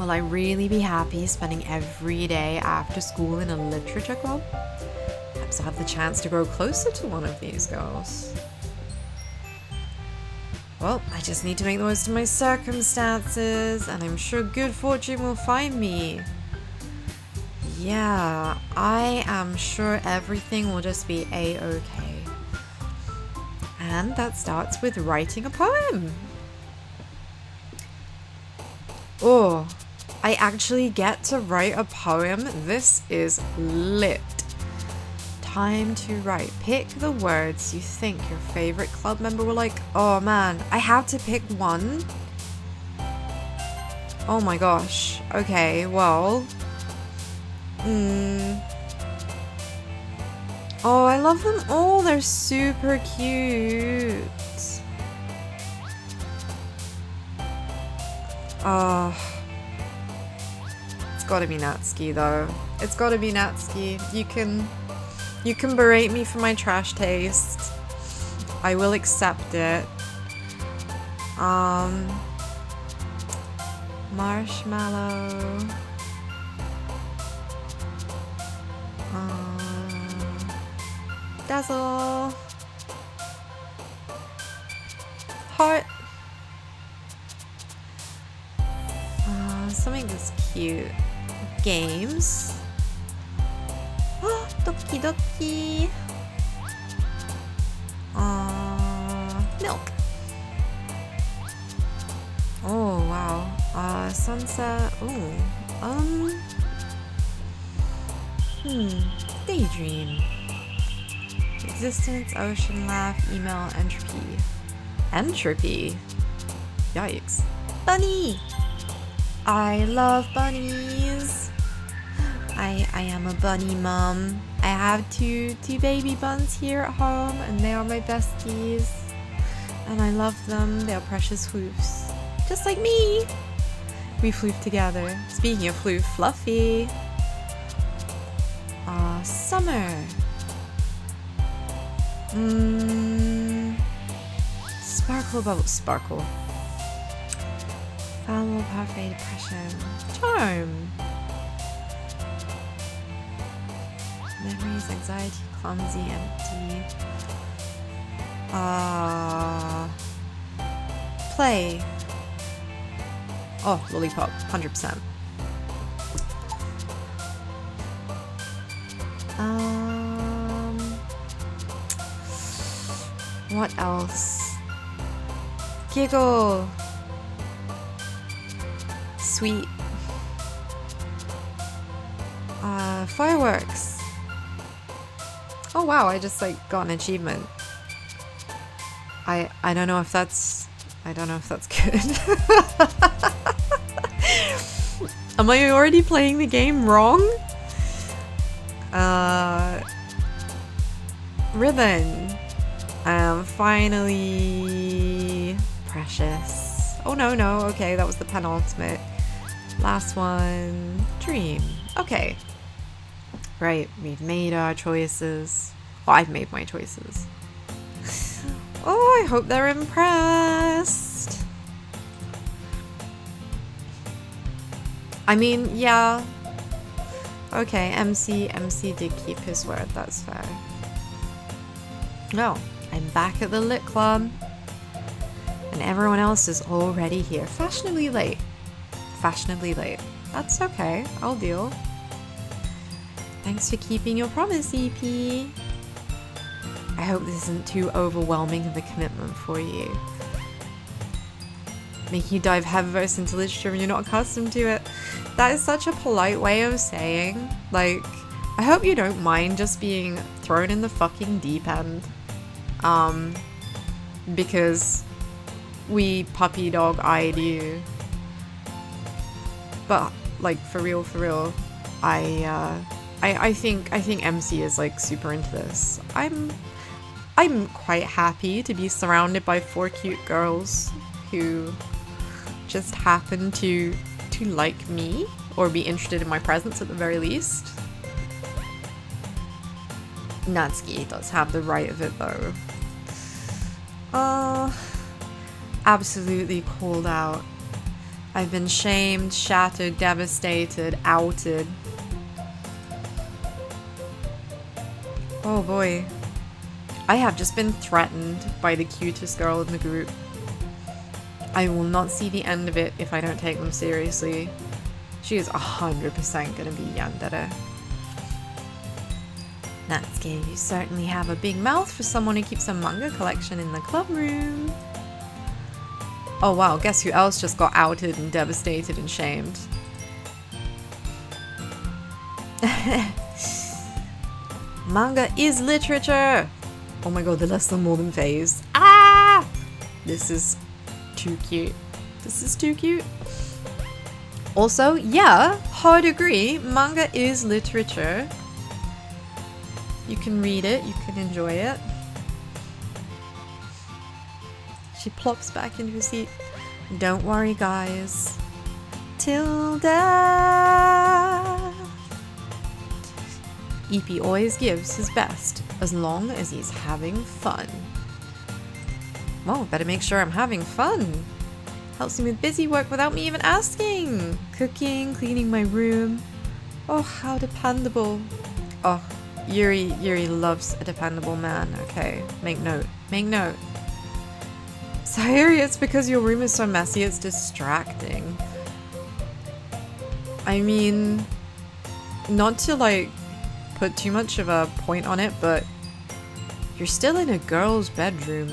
Will I really be happy spending every day after school in a literature club? Perhaps I'll have the chance to grow closer to one of these girls. Well, I just need to make the most of my circumstances, and I'm sure good fortune will find me. Yeah, I am sure everything will just be a-okay. And that starts with writing a poem. Oh, I actually get to write a poem. This is lit. Time to write. Pick the words you think your favorite club member will like. Oh man, I have to pick one. Oh my gosh. Okay, well. Oh, I love them all. They're super cute. Oh. It's gotta be Natsuki though. It's gotta be Natsuki. You can berate me for my trash taste. I will accept it. Marshmallow. Dazzle. Heart. Something that's cute. Games. Oh, Doki Doki. Milk. Oh wow. Sunset. Oh. Daydream. Existence, ocean, laugh, email, entropy. Entropy? Yikes. Bunny! I love bunnies. I am a bunny mom. I have two baby buns here at home, and they are my besties. And I love them. They are precious floofs. Just like me. We floof together. Speaking of floof, Fluffy. Summer. Sparkle bubble. Sparkle. Foul parfait depression. Charm. Memories, anxiety, clumsy, empty. Play. Oh, lollipop. 100%. What else? Giggle. Sweet. Fireworks. Oh wow, I just like got an achievement. I don't know if that's good. Am I already playing the game wrong? Ribbon. Finally precious. Oh no, okay, that was the penultimate. Last one, dream. Okay. Right, we've made our choices. Well, I've made my choices. Oh, I hope they're impressed. I mean, yeah. Okay, MC did keep his word, that's fair. No, I'm back at the Lit Club. And everyone else is already here. Fashionably late. Fashionably late. That's okay. I'll deal. Thanks for keeping your promise, EP. I hope this isn't too overwhelming of a commitment for you. Making you dive headfirst into literature when you're not accustomed to it. That is such a polite way of saying, like, I hope you don't mind just being thrown in the fucking deep end. Because we puppy dog eyed you. But, like, for real, I think MC is, like, super into this. I'm quite happy to be surrounded by 4 cute girls who just happen to like me or be interested in my presence at the very least. Natsuki does have the right of it though. Absolutely called out. I've been shamed, shattered, devastated, outed. Oh boy. I have just been threatened by the cutest girl in the group. I will not see the end of it if I don't take them seriously. She is 100% gonna be yandere. Natsuki, you certainly have a big mouth for someone who keeps a manga collection in the club room. Oh wow, guess who else just got outed and devastated and shamed? Manga is literature! Oh my god, the less than more than phase. Ah! This is too cute. This is too cute. Also, yeah, hard agree, manga is literature. You can read it, you can enjoy it. She plops back into her seat. Don't worry, guys. Tilda! EP always gives his best, as long as he's having fun. Well, better make sure I'm having fun. Helps me with busy work without me even asking. Cooking, cleaning my room. Oh, how dependable. Oh, Yuri loves a dependable man. Okay, make note. Make note. Sayuri, it's because your room is so messy, it's distracting. I mean, not to like put too much of a point on it, but you're still in a girl's bedroom.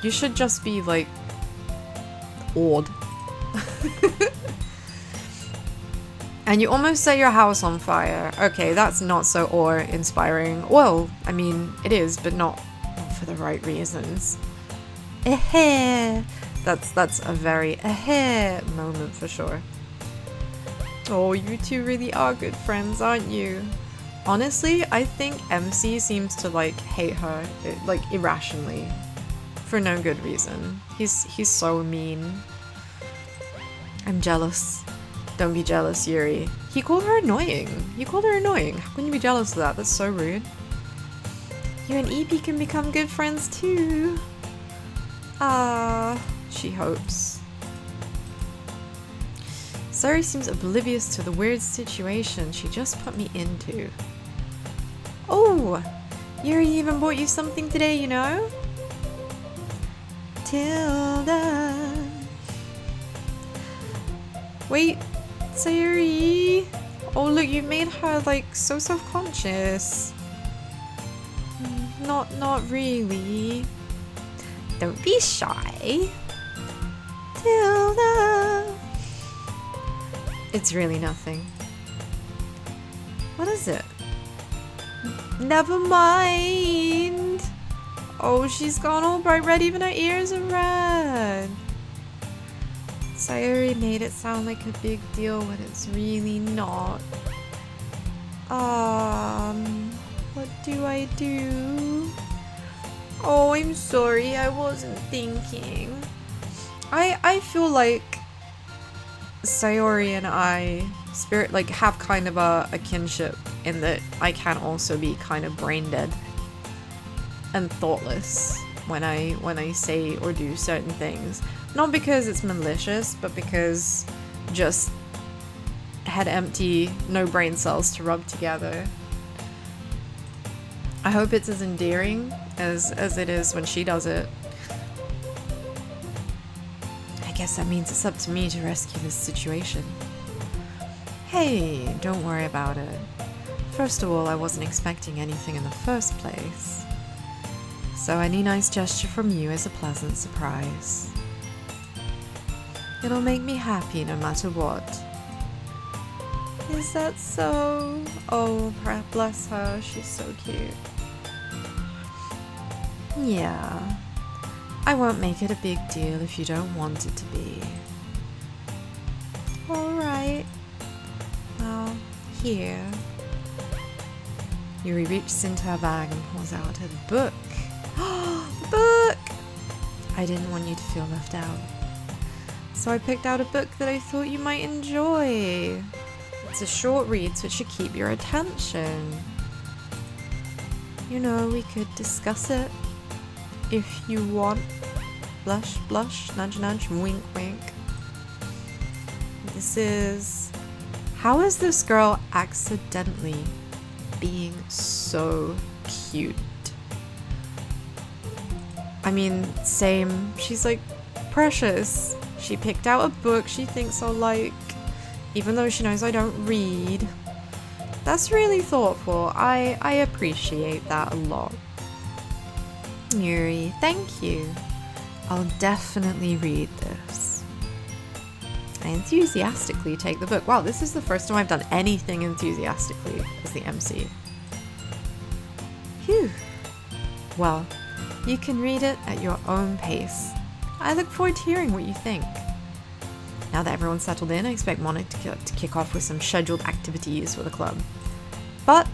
You should just be like awed. And you almost set your house on fire. Okay, that's not so awe-inspiring. Well, I mean, it is, but not for the right reasons. That's a very moment for sure. Oh, you two really are good friends, aren't you? Honestly, I think MC seems to like hate her, like irrationally, for no good reason. He's so mean. I'm jealous. Don't be jealous, Yuri. He called her annoying. You called her annoying. How can you be jealous of that? That's so rude. You and EP can become good friends too. Ah, she hopes. Sari seems oblivious to the weird situation she just put me into. Oh, Yuri even bought you something today, you know? Tilda. Wait, Sayuri. Oh look, you made her like so self-conscious. Not really. Don't be shy. Tilda. It's really nothing. What is it? Never mind. Oh, she's gone all bright red, even her ears are red. Sayuri made it sound like a big deal when it's really not. What do I do? Oh, I'm sorry, I wasn't thinking. I feel like Sayori and I have kind of a kinship in that I can also be kind of brain dead and thoughtless when I say or do certain things. Not because it's malicious, but because just head empty, no brain cells to rub together. I hope it's as endearing as it is when she does it. guess that means it's up to me to rescue this situation. Hey, don't worry about it. First of all, I wasn't expecting anything in the first place. So any nice gesture from you is a pleasant surprise. It'll make me happy no matter what. Is that so? Oh, bless her, she's so cute. Yeah. I won't make it a big deal if you don't want it to be. Alright. Well, here. Yuri reaches into her bag and pulls out a book. The book! I didn't want you to feel left out. So I picked out a book that I thought you might enjoy. It's a short read, so it should keep your attention. You know, we could discuss it if you want. Blush, blush, nudge, nudge, wink, wink. This is... How is this girl accidentally being so cute? I mean, same. She's like precious. She picked out a book she thinks I'll like, even though she knows I don't read. That's really thoughtful. I appreciate that a lot. Yuri, thank you. I'll definitely read this. I enthusiastically take the book. Wow, this is the first time I've done anything enthusiastically as the MC. Phew. Well, you can read it at your own pace. I look forward to hearing what you think. Now that everyone's settled in, I expect Monica to kick off with some scheduled activities for the club. But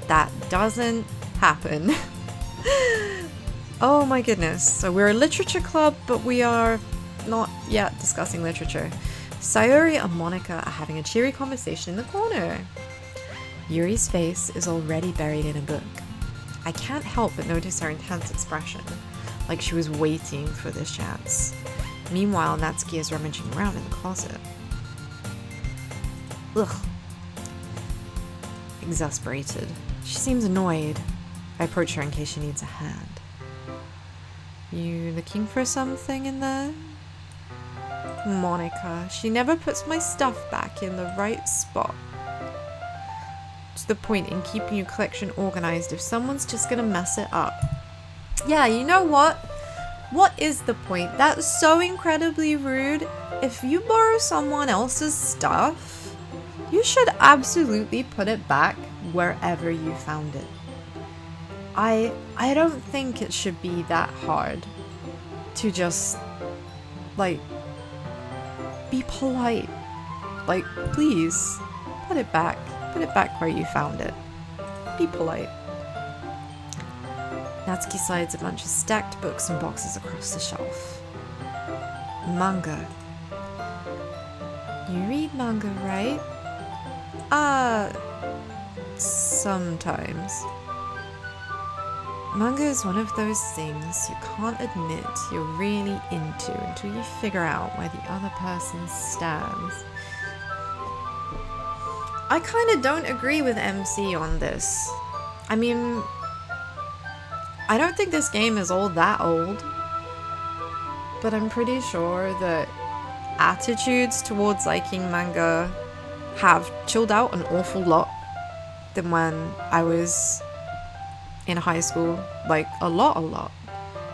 that doesn't happen. Oh my goodness. So we're a literature club, but we are not yet discussing literature. Sayuri and Monica are having a cheery conversation in the corner. Yuri's face is already buried in a book. I can't help but notice her intense expression, like she was waiting for this chance. Meanwhile, Natsuki is rummaging around in the closet. Ugh. Exasperated. She seems annoyed. I approach her in case she needs a hand. You looking for something in there? Monica, she never puts my stuff back in the right spot. What's the point in keeping your collection organized if someone's just gonna mess it up? Yeah, you know what? What is the point? That's so incredibly rude. If you borrow someone else's stuff, you should absolutely put it back wherever you found it. I don't think it should be that hard to just, like, be polite. Like, please, put it back. Put it back where you found it. Be polite. Natsuki slides a bunch of stacked books and boxes across the shelf. Manga. You read manga, right? Sometimes. Manga is one of those things you can't admit you're really into until you figure out where the other person stands. I kind of don't agree with MC on this. I mean, I don't think this game is all that old, but I'm pretty sure that attitudes towards liking manga have chilled out an awful lot than when I was in high school. Like, a lot.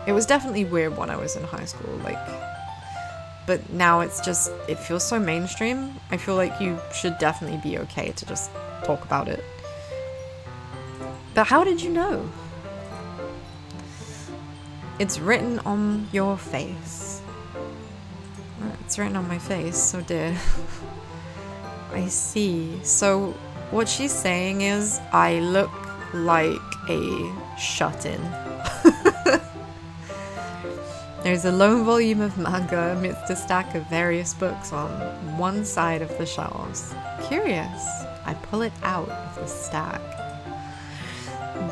It was definitely weird when I was in high school, like, but now it's just, it feels so mainstream. I feel like you should definitely be okay to just talk about it. But how did you know? It's written on your face. It's written on my face, so dear. I see. So what she's saying is I look like a shut-in. There's a lone volume of manga amidst a stack of various books on one side of the shelves. Curious. I pull it out of the stack.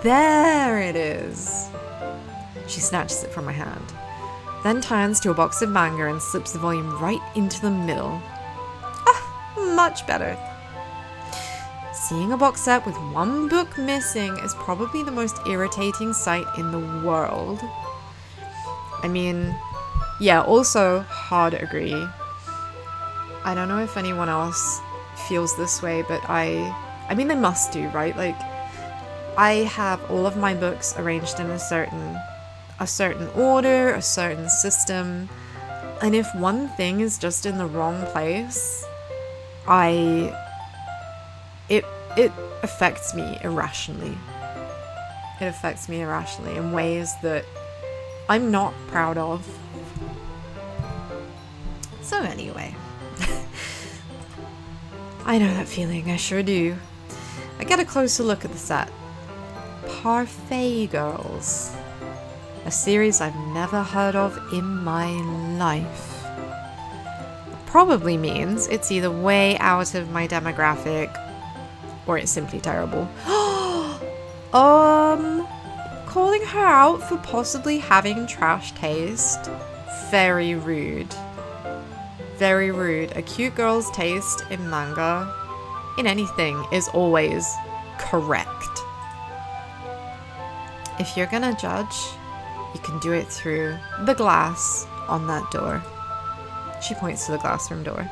There it is. She snatches it from my hand, then turns to a box of manga and slips the volume right into the middle. Ah, much better. Seeing a box set with one book missing is probably the most irritating sight in the world. I mean, Yeah, also hard agree. I don't know if anyone else feels this way, but I mean, they must do, right? Like, I have all of my books arranged in a certain order, a certain system, and if one thing is just in the wrong place, it affects me irrationally. It affects me irrationally in ways that I'm not proud of. So anyway, I know that feeling, I sure do. I get a closer look at the set. Parfait Girls. A series I've never heard of in my life. Probably means it's either way out of my demographic or it's simply terrible. Calling her out for possibly having trash taste. Very rude. Very rude. A cute girl's taste in manga, in anything, is always correct. If you're gonna judge, you can do it through the glass on that door. She points to the glass room door.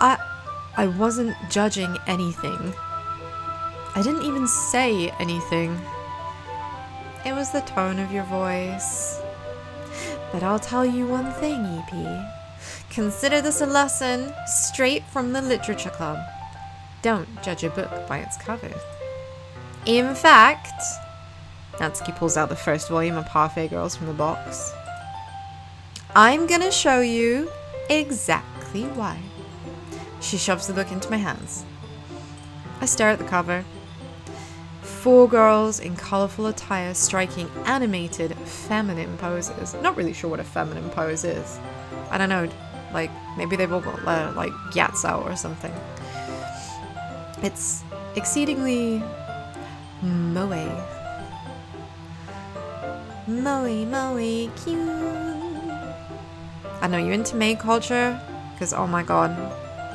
I wasn't judging anything. I didn't even say anything. It was the tone of your voice. But I'll tell you one thing, EP. Consider this a lesson straight from the literature club. Don't judge a book by its cover. In fact, Natsuki pulls out the first volume of Parfait Girls from the box. I'm gonna show you exactly why. She shoves the book into my hands. I stare at the cover. 4 girls in colourful attire striking animated feminine poses. Not really sure what a feminine pose is. I don't know, like maybe they've all got like gyats out or something. It's exceedingly moe. Moe, cute. I know you're into maid culture, because oh my god,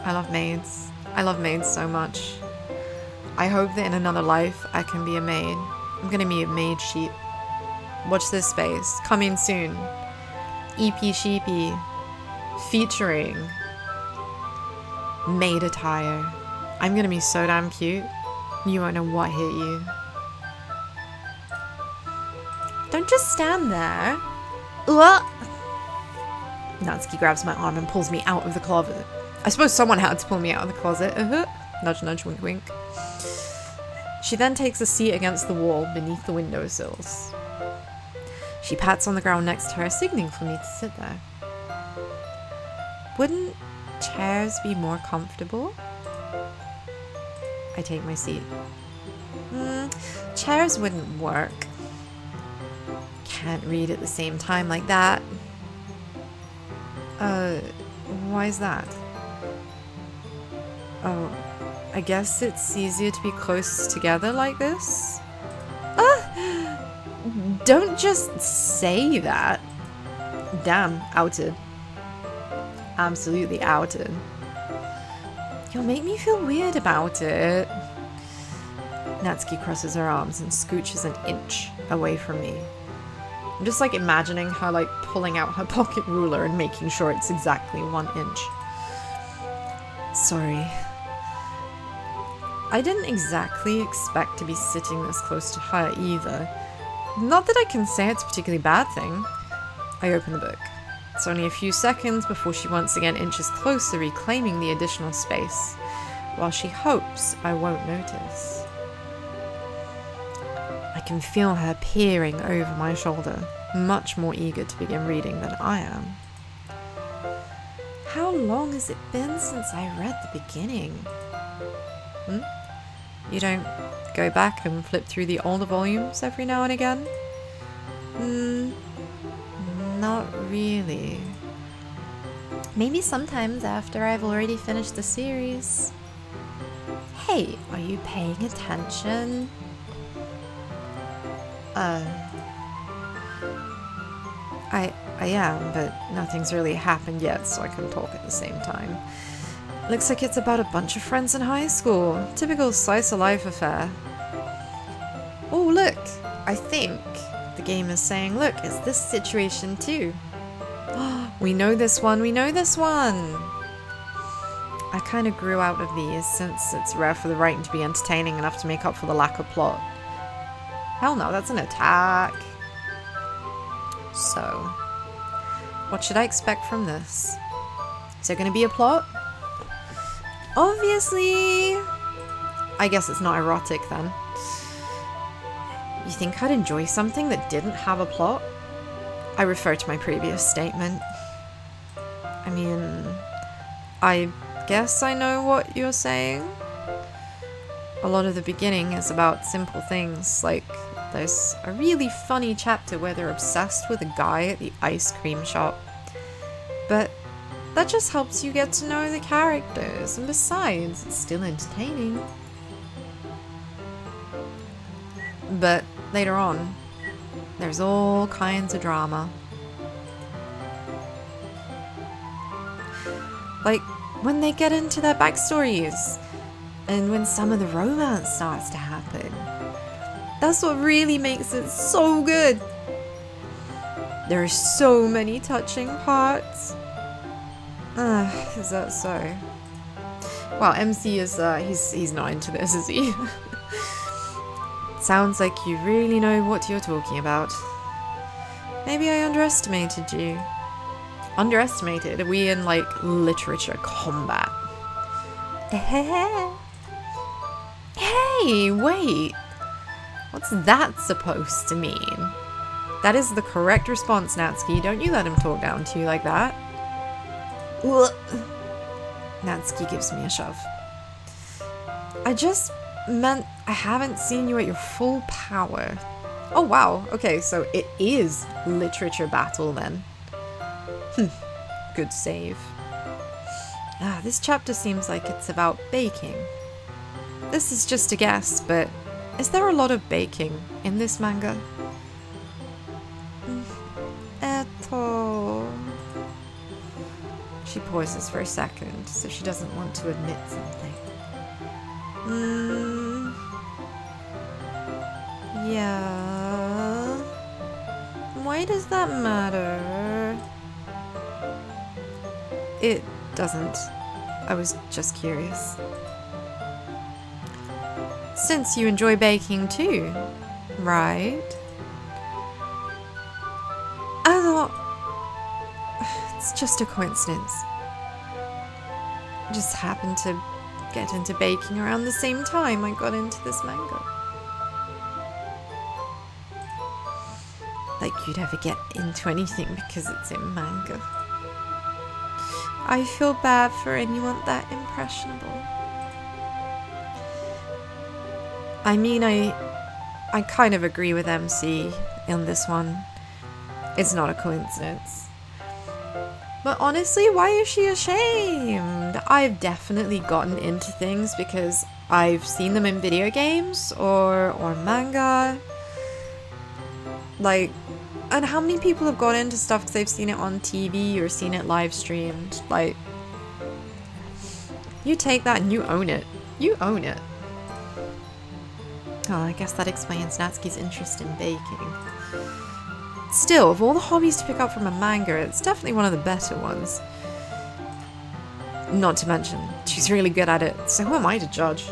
I love maids. I love maids so much. I hope that in another life I can be a maid. I'm gonna be a maid sheep. Watch this space. Coming soon. EP Sheepie. Featuring maid attire. I'm gonna be so damn cute. You won't know what hit you. Don't just stand there. What? Natsuki grabs my arm and pulls me out of the closet. I suppose someone had to pull me out of the closet. Nudge, nudge, wink, wink. She then takes a seat against the wall beneath the windowsills. She pats on the ground next to her, signaling for me to sit there. Wouldn't chairs be more comfortable? I take my seat. Chairs wouldn't work. Can't read at the same time like that. Why is that? Oh, I guess it's easier to be close together like this? Don't just say that. Damn, outed. Absolutely outed. You'll make me feel weird about it. Natsuki crosses her arms and scooches an inch away from me. I'm just like imagining her like pulling out her pocket ruler and making sure it's exactly 1 inch. Sorry. I didn't exactly expect to be sitting this close to her either. Not that I can say it's a particularly bad thing. I open the book. It's only a few seconds before she once again inches closer, reclaiming the additional space, while she hopes I won't notice. I can feel her peering over my shoulder, much more eager to begin reading than I am. How long has it been since I read the beginning? You don't go back and flip through the older volumes every now and again? Not really. Maybe sometimes after I've already finished the series. Hey, are you paying attention? I am, but nothing's really happened yet, so I can talk at the same time. Looks like it's about a bunch of friends in high school. Typical slice of life affair. Oh, look! I think the game is saying, look, it's this situation too. We know this one, we know this one! I kind of grew out of these since it's rare for the writing to be entertaining enough to make up for the lack of plot. Hell no, that's an attack. So, what should I expect from this? Is there going to be a plot? Obviously! I guess it's not erotic then. You think I'd enjoy something that didn't have a plot? I refer to my previous statement. I mean, I guess I know what you're saying. A lot of the beginning is about simple things, like there's a really funny chapter where they're obsessed with a guy at the ice cream shop. But that just helps you get to know the characters, and besides, it's still entertaining. But later on, there's all kinds of drama. Like when they get into their backstories, and when some of the romance starts to happen. That's what really makes it so good. There are so many touching parts. Is that so? Wow, MC is, he's not into this, is he? Sounds like you really know what you're talking about. Maybe I underestimated you. Underestimated? Are we in, like, literature combat? Hey, wait. What's that supposed to mean? That is the correct response, Natsuki. Don't you let him talk down to you like that. Ugh. Natsuki gives me a shove. I just meant I haven't seen you at your full power. Oh wow, okay, so it is literature battle then. Good save. This chapter seems like it's about baking. This is just a guess, but is there a lot of baking in this manga? She pauses for a second, so she doesn't want to admit something. Yeah. Why does that matter? It doesn't. I was just curious. Since you enjoy baking too, right? I thought it's just a coincidence. I just happened to get into baking around the same time I got into this manga. Like you'd ever get into anything because it's in manga. I feel bad for anyone that impressionable. I mean, I kind of agree with MC on this one. It's not a coincidence. But honestly, why is she ashamed? I've definitely gotten into things because I've seen them in video games or manga. Like, and how many people have got into stuff because they've seen it on TV or seen it live streamed? Like, you take that and you own it. You own it. Oh, I guess that explains Natsuki's interest in baking. Still, of all the hobbies to pick up from a manga, it's definitely one of the better ones. Not to mention, she's really good at it, so who am I to judge?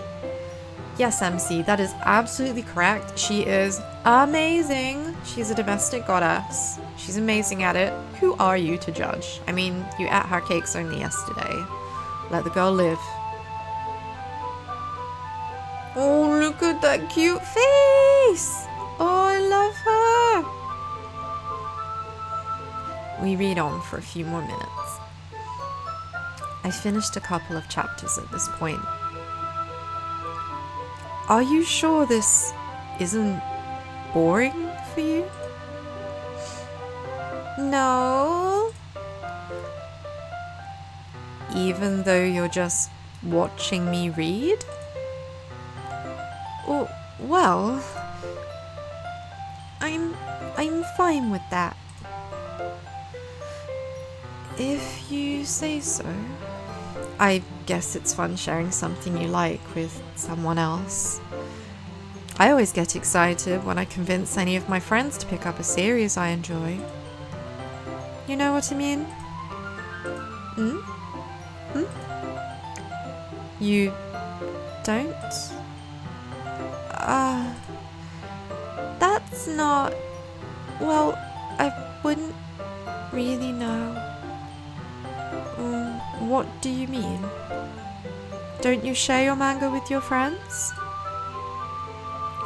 Yes, MC, that is absolutely correct. She is amazing. She's a domestic goddess. She's amazing at it. Who are you to judge? I mean, you ate her cakes only yesterday. Let the girl live. Oh, look at that cute face! Oh, I love her! We read on for a few more minutes. I finished a couple of chapters at this point. Are you sure this isn't boring for you? No? Even though you're just watching me read? Oh, well, I'm fine with that. If you say so. I guess it's fun sharing something you like with someone else. I always get excited when I convince any of my friends to pick up a series I enjoy. You know what I mean? You don't? That's not... Well, I wouldn't really know. What do you mean? Don't you share your manga with your friends?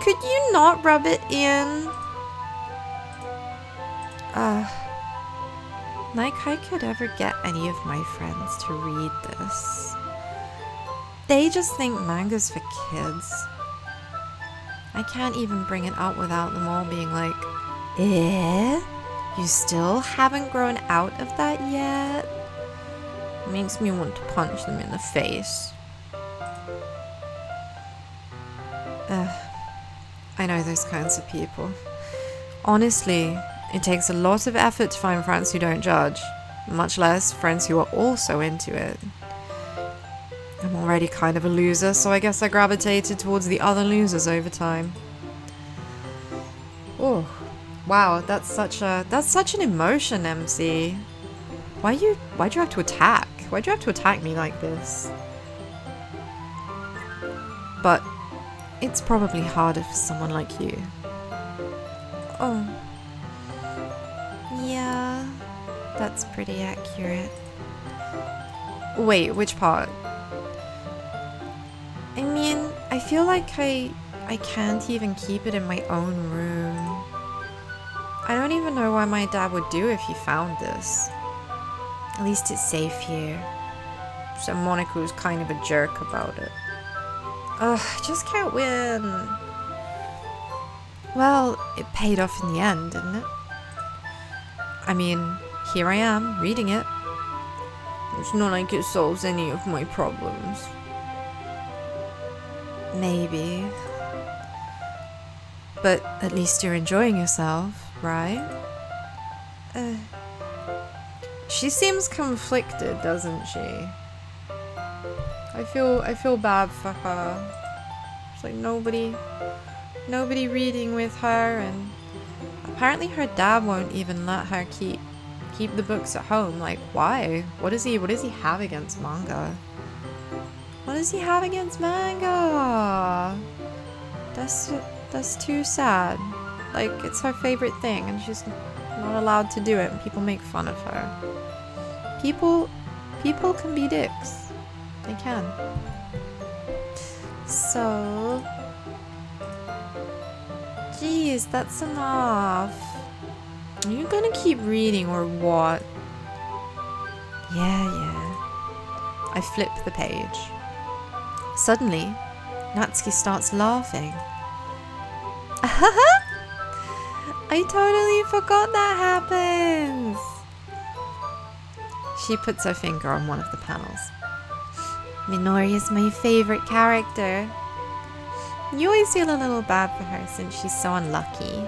Could you not rub it in? Like I could ever get any of my friends to read this. They just think manga's for kids. I can't even bring it up without them all being like, you still haven't grown out of that yet? It makes me want to punch them in the face. I know those kinds of people. Honestly, it takes a lot of effort to find friends who don't judge, much less friends who are also into it. I'm already kind of a loser, so I guess I gravitated towards the other losers over time. Oh, wow, that's such an emotion, MC. Why'd you have to attack? Why'd you have to attack me like this? But it's probably harder for someone like you. Oh. Yeah, that's pretty accurate. Wait, which part? I mean, I feel like I can't even keep it in my own room. I don't even know why my dad would do if he found this. At least it's safe here. So Moniku's kind of a jerk about it. Ugh, I just can't win. Well, it paid off in the end, didn't it? I mean, here I am, reading it. It's not like it solves any of my problems. Maybe. But at least you're enjoying yourself, right? She seems conflicted, doesn't she? I feel bad for her. It's like nobody reading with her, and apparently her dad won't even let her keep the books at home. Like, why? What does he have against manga? What does he have against manga? That's too sad. Like, it's her favorite thing and she's not allowed to do it and people make fun of her. People can be dicks. They can. So, geez, that's enough. Are you gonna keep reading or what? Yeah. I flip the page. Suddenly, Natsuki starts laughing. I totally forgot that happens. She puts her finger on one of the panels. Minori is my favorite character. You always feel a little bad for her since she's so unlucky.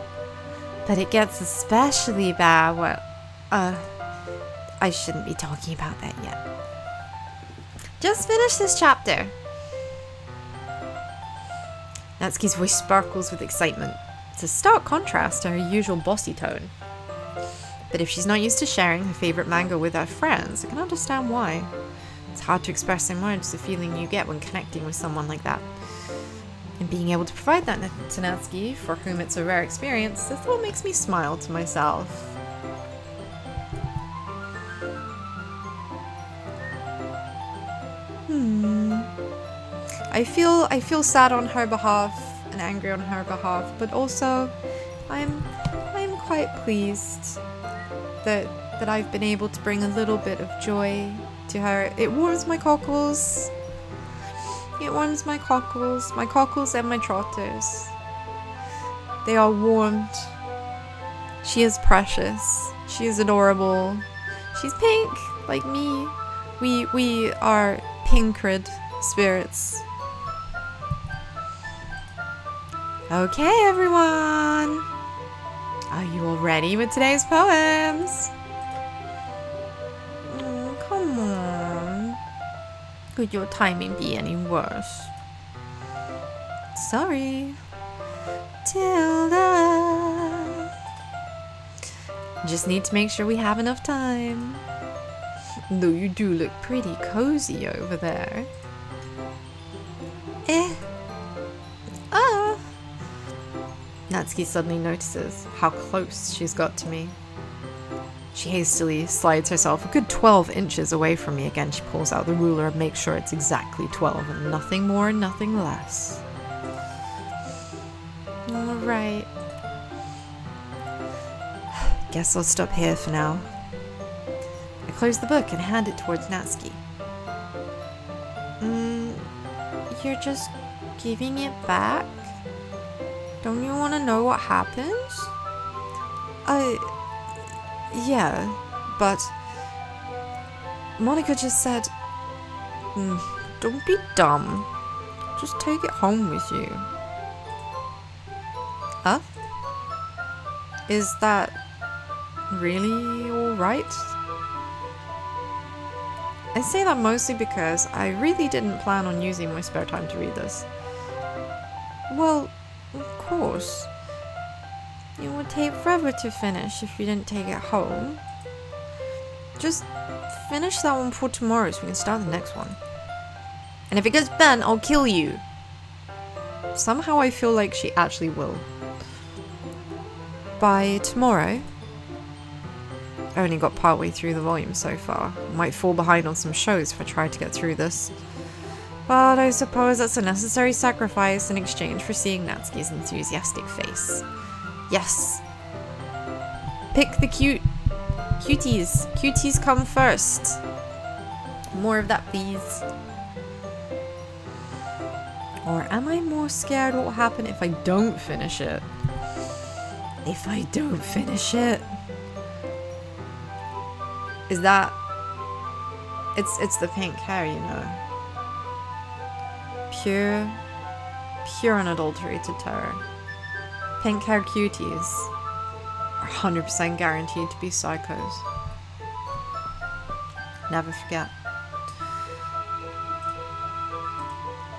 But it gets especially bad. Well, I shouldn't be talking about that yet. Just finish this chapter. Natsuki's voice sparkles with excitement. It's a stark contrast to her usual bossy tone. But if she's not used to sharing her favorite manga with her friends, I can understand why. It's hard to express in words the feeling you get when connecting with someone like that. And being able to provide that to Natsuki, for whom it's a rare experience, the thought makes me smile to myself. I feel sad on her behalf and angry on her behalf, but also I'm quite pleased that I've been able to bring a little bit of joy to her. It warms my cockles. It warms my cockles and my trotters. They are warmed. She is precious. She is adorable. She's pink, like me. We are pinkred spirits. Okay, everyone. Are you all ready with today's poems? Oh, come on. Could your timing be any worse? Sorry. Tilda. Just need to make sure we have enough time. Though you do look pretty cozy over there. Natsuki suddenly notices how close she's got to me. She hastily slides herself a good 12 inches away from me. Again, she pulls out the ruler and makes sure it's exactly 12 and nothing more, nothing less. Alright. Guess I'll stop here for now. I close the book and hand it towards Natsuki. You're just giving it back? Don't you want to know what happens? Yeah, but Monika just said, don't be dumb. Just take it home with you. Huh? Is that really alright? I say that mostly because I really didn't plan on using my spare time to read this. Well, of course. It would take forever to finish if you didn't take it home. Just finish that one for tomorrow so we can start the next one. And if it gets bent, I'll kill you. Somehow I feel like she actually will. By tomorrow, I only got partway through the volume so far. Might fall behind on some shows if I try to get through this. But I suppose that's a necessary sacrifice in exchange for seeing Natsuki's enthusiastic face. Yes! Pick the cuties! Cuties come first! More of that, please. Or am I more scared what will happen if I don't finish it? If I don't finish it? Is that... It's the pink hair, you know. Pure unadulterated terror. Pink hair cuties are 100% guaranteed to be psychos. Never forget.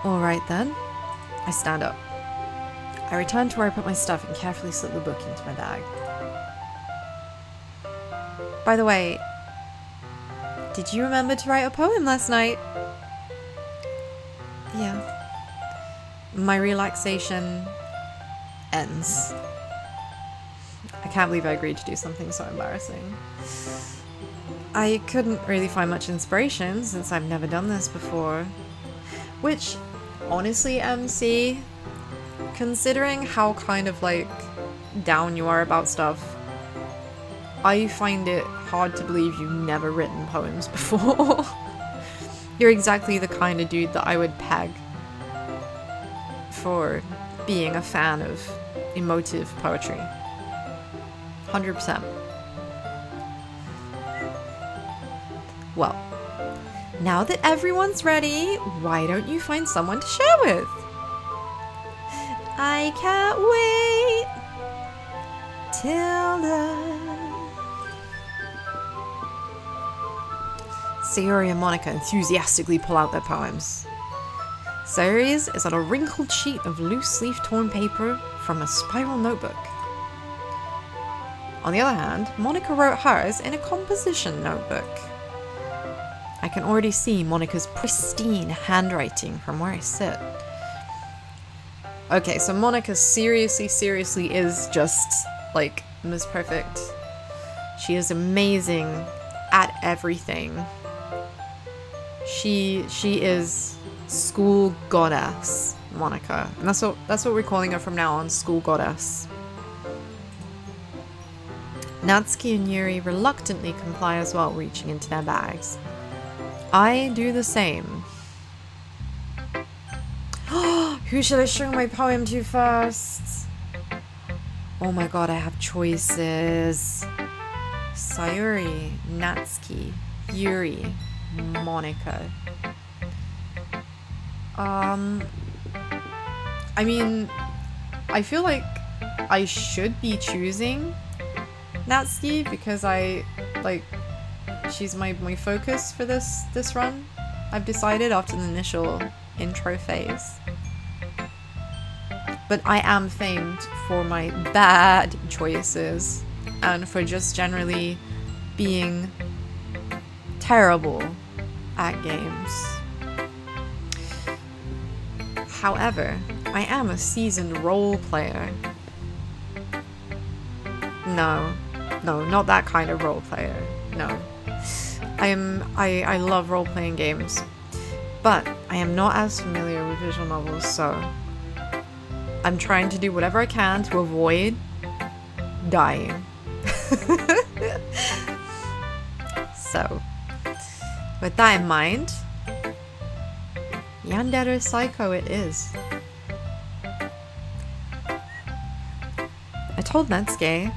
Alright then. I stand up. I return to where I put my stuff and carefully slip the book into my bag. By the way, did you remember to write a poem last night? Yeah. My relaxation ends. I can't believe I agreed to do something so embarrassing. I couldn't really find much inspiration since I've never done this before. Which, honestly, MC, considering how kind of like down you are about stuff, I find it hard to believe you've never written poems before. You're exactly the kind of dude that I would peg for being a fan of emotive poetry. 100%. Well, now that everyone's ready, why don't you find someone to share with? I can't wait till the... Sayori and Monika enthusiastically pull out their poems. Sayori's is on a wrinkled sheet of loose-leaf torn paper from a spiral notebook. On the other hand, Monika wrote hers in a composition notebook. I can already see Monika's pristine handwriting from where I sit. Okay, so Monika seriously is just, like, Miss Perfect. She is amazing at everything. She is school goddess, Monika. And that's what we're calling her from now on, school goddess. Natsuki and Yuri reluctantly comply as well, reaching into their bags. I do the same. Who should I show my poem to first? Oh my god, I have choices. Sayori, Natsuki, Yuri, Monika. I mean, I feel like I should be choosing Natsuki because she's my focus for this run. I've decided after the initial intro phase. But I am famed for my bad choices and for just generally being terrible at games. However, I am a seasoned role player, No, not that kind of role player. No. I love role-playing games, but I am not as familiar with visual novels, so I'm trying to do whatever I can to avoid dying. So, with that in mind, Yandere Psycho it is. I told Natsuki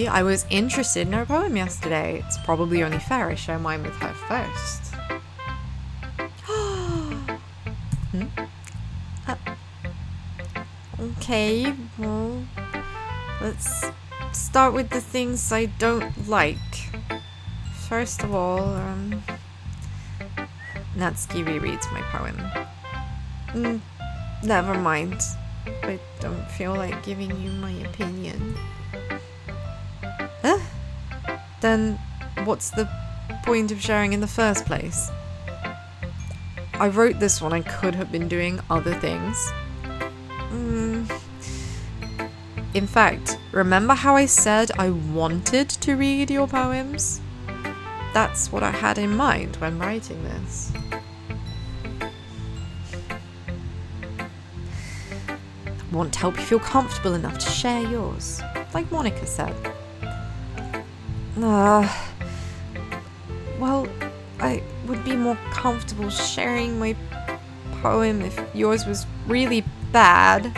I was interested in her poem yesterday. It's probably only fair I share mine with her first. Okay, well, let's start with the things I don't like. First of all, Natsuki rereads my poem. Never mind. I don't feel like giving you my opinion. Huh? Then what's the point of sharing in the first place? I wrote this one, I could have been doing other things. In fact, remember how I said I wanted to read your poems? That's what I had in mind when writing this. I want to help you feel comfortable enough to share yours, like Monica said. Well, I would be more comfortable sharing my poem if yours was really bad.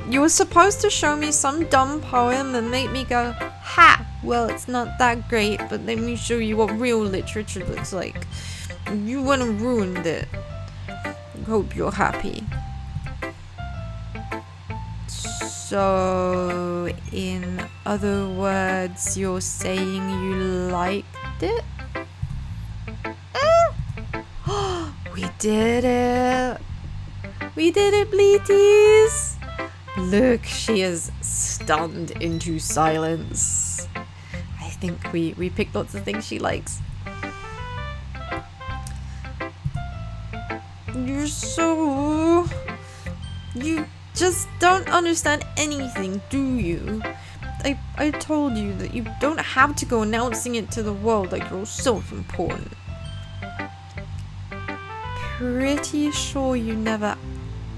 You were supposed to show me some dumb poem and make me go, ha! Well, it's not that great, but let me show you what real literature looks like. You wouldn't have ruined it. Hope you're happy. So, in other words, you're saying you liked it? We did it! We did it, Bleaties! Look, she is stunned into silence. I think we picked lots of things she likes. You just don't understand anything, do you? I told you that you don't have to go announcing it to the world like you're self-important. Pretty sure you never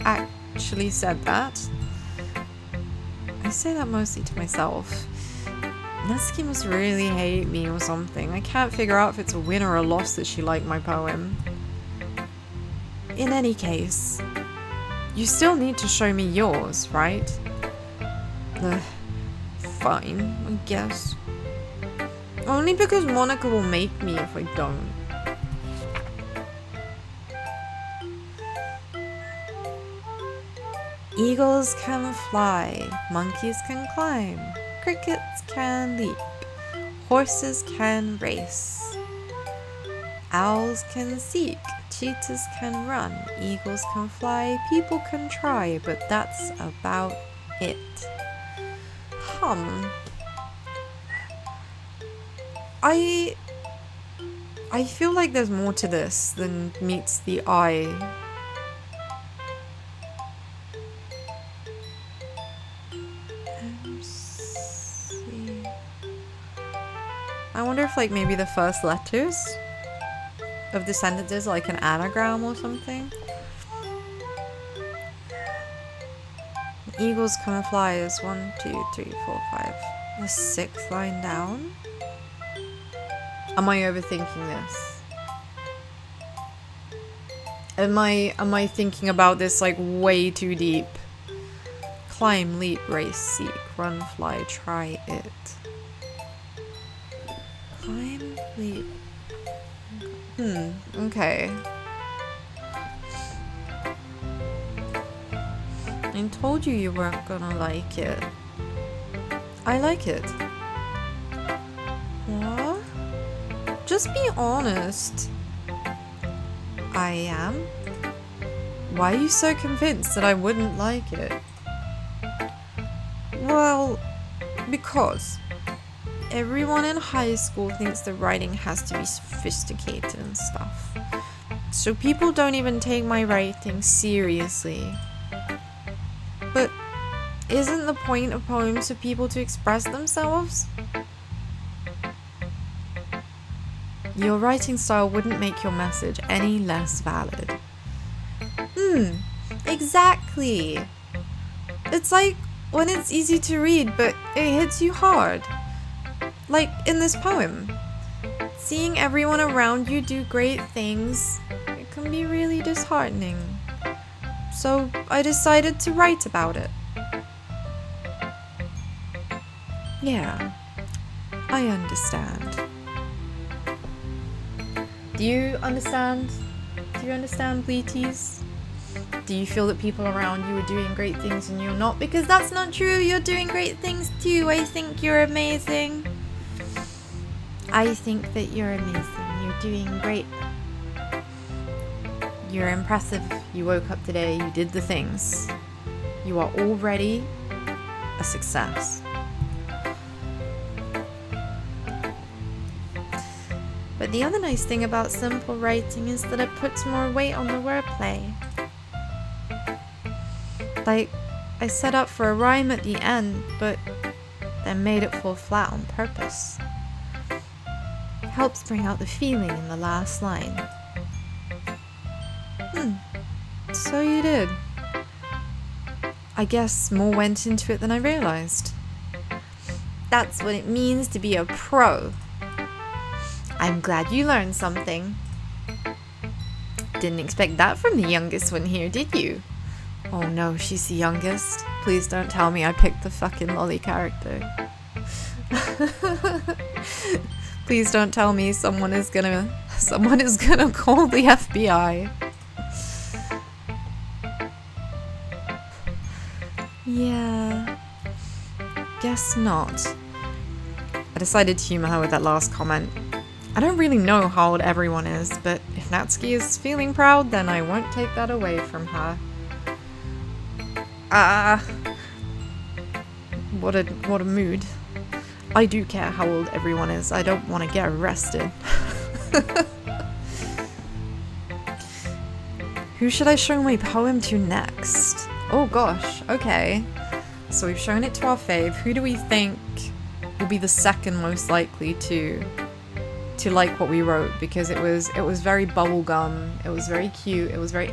actually said that. I say that mostly to myself. Natsuki must really hate me or something. I can't figure out if it's a win or a loss that she liked my poem. In any case, you still need to show me yours, right? Fine, I guess. Only because Monica will make me if I don't. Eagles can fly, monkeys can climb, crickets can leap, horses can race, owls can seek, cheetahs can run, eagles can fly, people can try, but that's about it. I feel like there's more to this than meets the eye. I wonder if like maybe the first letters of the sentences are like an anagram or something. Eagles can fly is 1, 2, 3, 4, 5. The 6th line down. Am I overthinking this? Am I thinking about this like way too deep? Climb, leap, race, seek, run, fly, try it. Climb, leap. Okay. I told you you weren't gonna like it. I like it. What? Just be honest. I am? Why are you so convinced that I wouldn't like it? Well, because everyone in high school thinks the writing has to be sophisticated and stuff. So people don't even take my writing seriously. But isn't the point of poems for people to express themselves? Your writing style wouldn't make your message any less valid. Exactly. It's like when it's easy to read, but it hits you hard. Like in this poem. Seeing everyone around you do great things, it can be really disheartening. So I decided to write about it. Yeah, I understand. Do you understand? Do you understand, Bleaties? Do you feel that people around you are doing great things and you're not? Because that's not true, you're doing great things too. I think you're amazing. I think that you're amazing. You're doing great. You're impressive. You woke up today, you did the things. You are already a success. But the other nice thing about simple writing is that it puts more weight on the wordplay. Like, I set up for a rhyme at the end, but then made it fall flat on purpose. Helps bring out the feeling in the last line. So you did. I guess more went into it than I realized. That's what it means to be a pro. I'm glad you learned something. Didn't expect that from the youngest one here, did you? Oh no, she's the youngest. Please don't tell me I picked the fucking lolly character. Please don't tell me someone is gonna call the FBI. Yeah, guess not. I decided to humor her with that last comment. I don't really know how old everyone is, but if Natsuki is feeling proud, then I won't take that away from her. What a mood. I do care how old everyone is. I don't want to get arrested. Who should I show my poem to next? Oh gosh, okay. So we've shown it to our fave. Who do we think will be the second most likely to like what we wrote? Because it was very bubblegum, it was very cute, it was very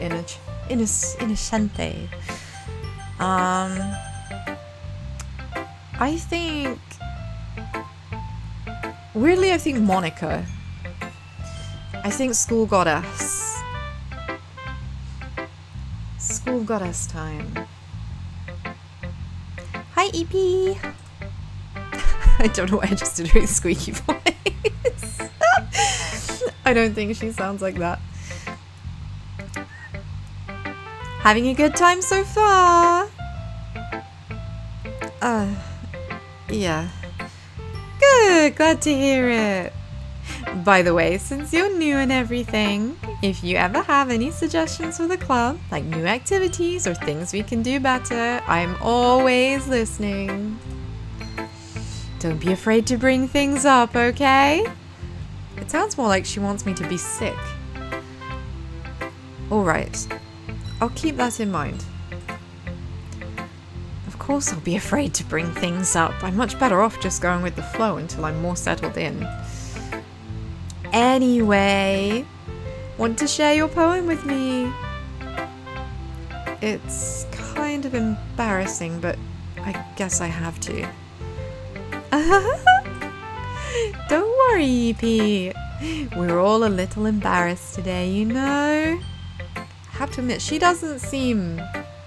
innocente. I think weirdly I think Monica. I think School Goddess. School Goddess time. Hi EP. I don't know why I just did a really squeaky voice. I don't think she sounds like that. Having a good time so far? Yeah. Good, glad to hear it. By the way, since you're new and everything, if you ever have any suggestions for the club, like new activities or things we can do better, I'm always listening. Don't be afraid to bring things up, okay? It sounds more like she wants me to be sick. Alright, I'll keep that in mind. Of course I'll be afraid to bring things up. I'm much better off just going with the flow until I'm more settled in. Anyway, want to share your poem with me? It's kind of embarrassing, but I guess I have to. Don't worry, EP. We're all a little embarrassed today, you know? I have to admit, she doesn't seem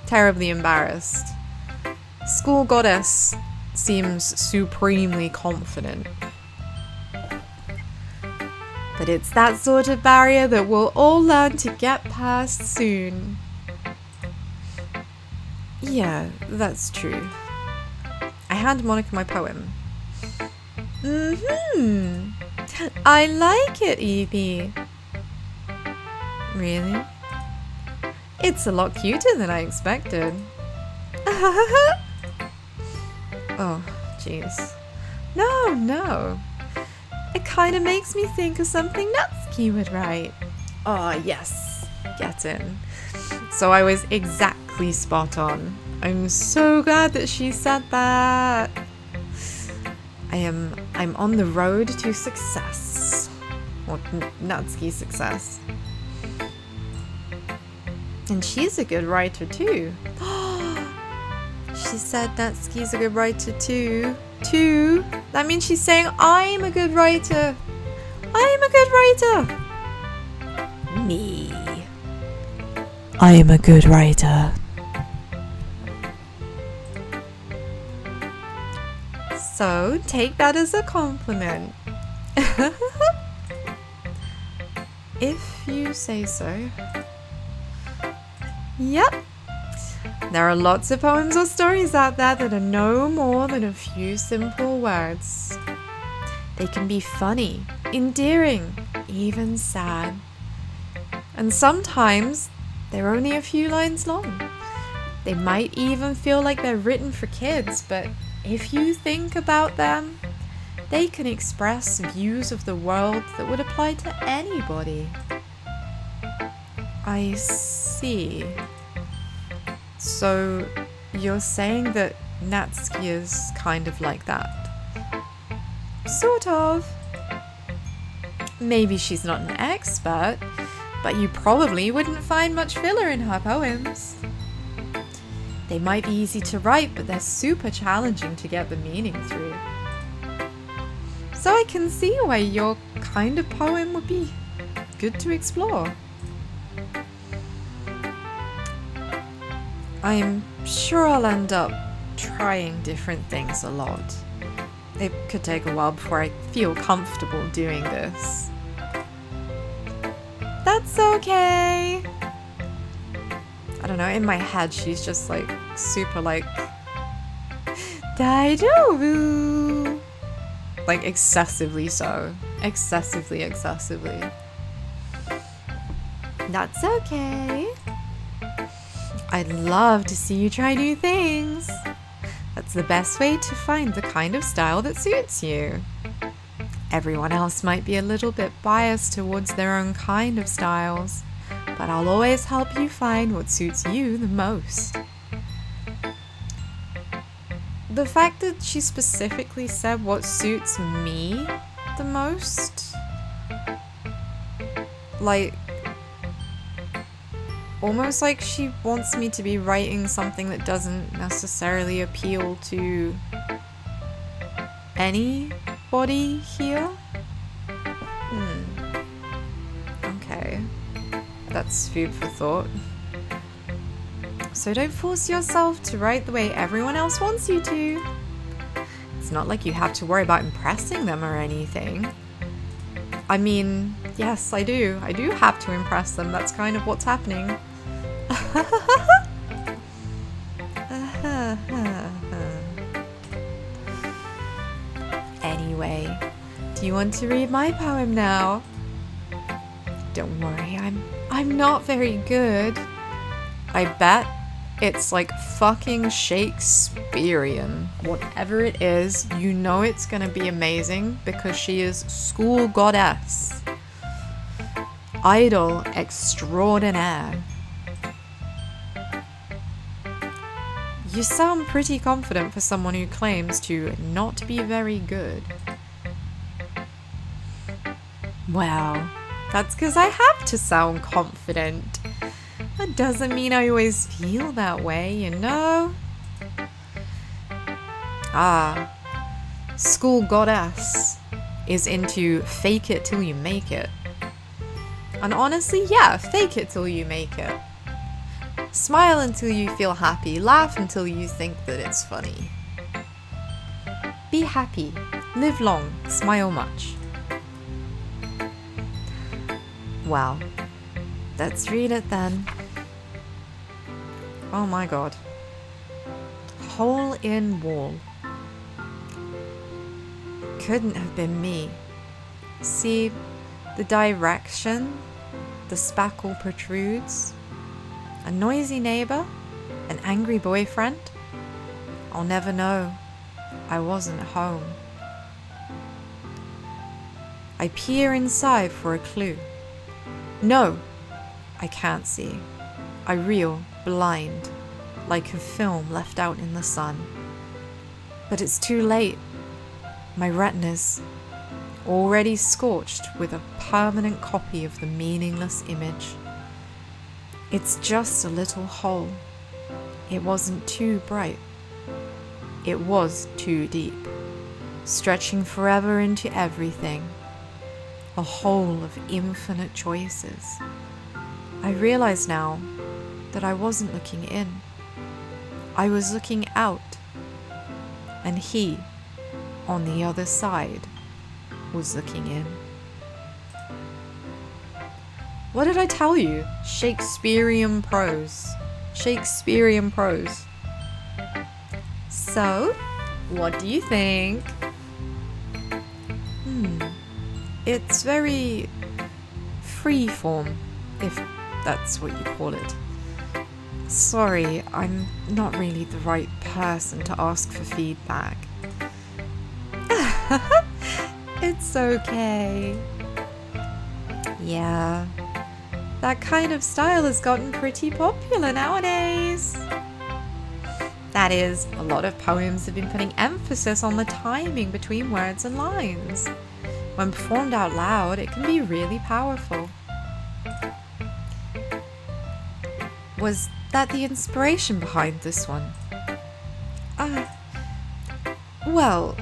terribly embarrassed. School Goddess seems supremely confident. But it's that sort of barrier that we'll all learn to get past soon. Yeah, that's true. I hand Monica my poem. I like it, Evie. Really? It's a lot cuter than I expected. Oh, jeez. No. It kind of makes me think of something Natsuki would write. Oh, yes. Get in. So I was exactly spot on. I'm so glad that she said that. I'm on the road to success. Or Natsuki's success. And she's a good writer too. She said Natsuki's a good writer too. That means she's saying I'm a good writer. I'm a good writer. Me. I am a good writer. So take that as a compliment. If you say so. Yep. There are lots of poems or stories out there that are no more than a few simple words. They can be funny, endearing, even sad. And sometimes they're only a few lines long. They might even feel like they're written for kids, but if you think about them, they can express views of the world that would apply to anybody. I see. So you're saying that Natsuki is kind of like that? Sort of. Maybe she's not an expert, but you probably wouldn't find much filler in her poems. They might be easy to write, but they're super challenging to get the meaning through. So I can see why your kind of poem would be good to explore. I'm sure I'll end up trying different things a lot. It could take a while before I feel comfortable doing this. That's okay. I don't know, in my head she's just like super like Daijoubu. Like excessively so. Excessively. That's okay. I'd love to see you try new things. That's the best way to find the kind of style that suits you. Everyone else might be a little bit biased towards their own kind of styles, but I'll always help you find what suits you the most. The fact that she specifically said what suits me the most, like, almost like she wants me to be writing something that doesn't necessarily appeal to anybody here? Okay. That's food for thought. So don't force yourself to write the way everyone else wants you to. It's not like you have to worry about impressing them or anything. I mean, yes, I do. I do have to impress them. That's kind of what's happening. Anyway, do you want to read my poem now? Don't worry, I'm not very good. I bet it's like fucking Shakespearean. Whatever it is, you know it's gonna be amazing because she is school goddess. Idol extraordinaire. You sound pretty confident for someone who claims to not be very good. Well, that's because I have to sound confident. That doesn't mean I always feel that way, you know? School goddess is into fake it till you make it. And honestly, yeah, fake it till you make it. Smile until you feel happy, laugh until you think that it's funny. Be happy, live long, smile much. Well, let's read it then. Oh my god. Hole in wall. Couldn't have been me. See, the direction, the spackle protrudes. A noisy neighbor, an angry boyfriend. I'll never know. I wasn't home. I peer inside for a clue. No, I can't see. I reel, blind. like a film left out in the sun. But it's too late. My retina's already scorched with a permanent copy of the meaningless image. It's just a little hole. It wasn't too bright. It was too deep, stretching forever into everything. A hole of infinite choices. I realize now that I wasn't looking in. I was looking out. And he, on the other side, was looking in. What did I tell you? Shakespearean prose. Shakespearean prose. So, what do you think? It's very freeform, if that's what you call it. Sorry, I'm not really the right person to ask for feedback. It's okay. Yeah, that kind of style has gotten pretty popular nowadays. That is, a lot of poems have been putting emphasis on the timing between words and lines. When performed out loud, it can be really powerful. Was that the inspiration behind this one? Well,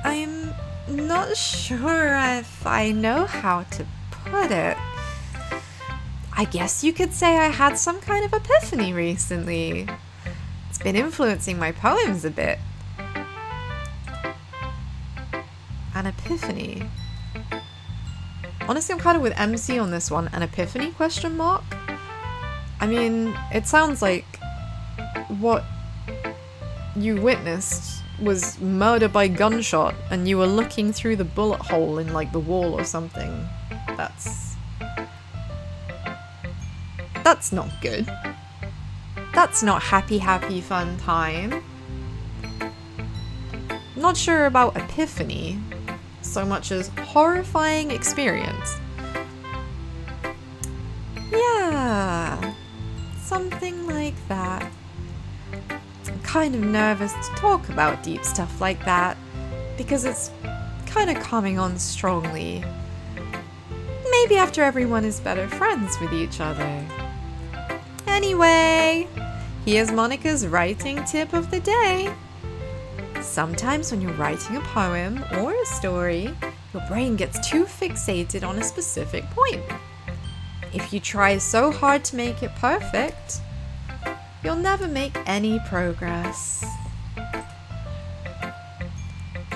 I'm not sure if I know how to put it. I guess you could say I had some kind of epiphany recently. It's been influencing my poems a bit. An epiphany. Honestly, I'm kind of with MC on this one. An epiphany question mark? I mean, it sounds like what you witnessed was murder by gunshot and you were looking through the bullet hole in like the wall or something. That's not good. That's not happy fun time. Not sure about epiphany so much as horrifying experience. Yeah, something like that. I'm kind of nervous to talk about deep stuff like that because it's kind of coming on strongly. Maybe after everyone is better friends with each other. Anyway, here's Monica's writing tip of the day. Sometimes when you're writing a poem or a story, your brain gets too fixated on a specific point. If you try so hard to make it perfect, you'll never make any progress.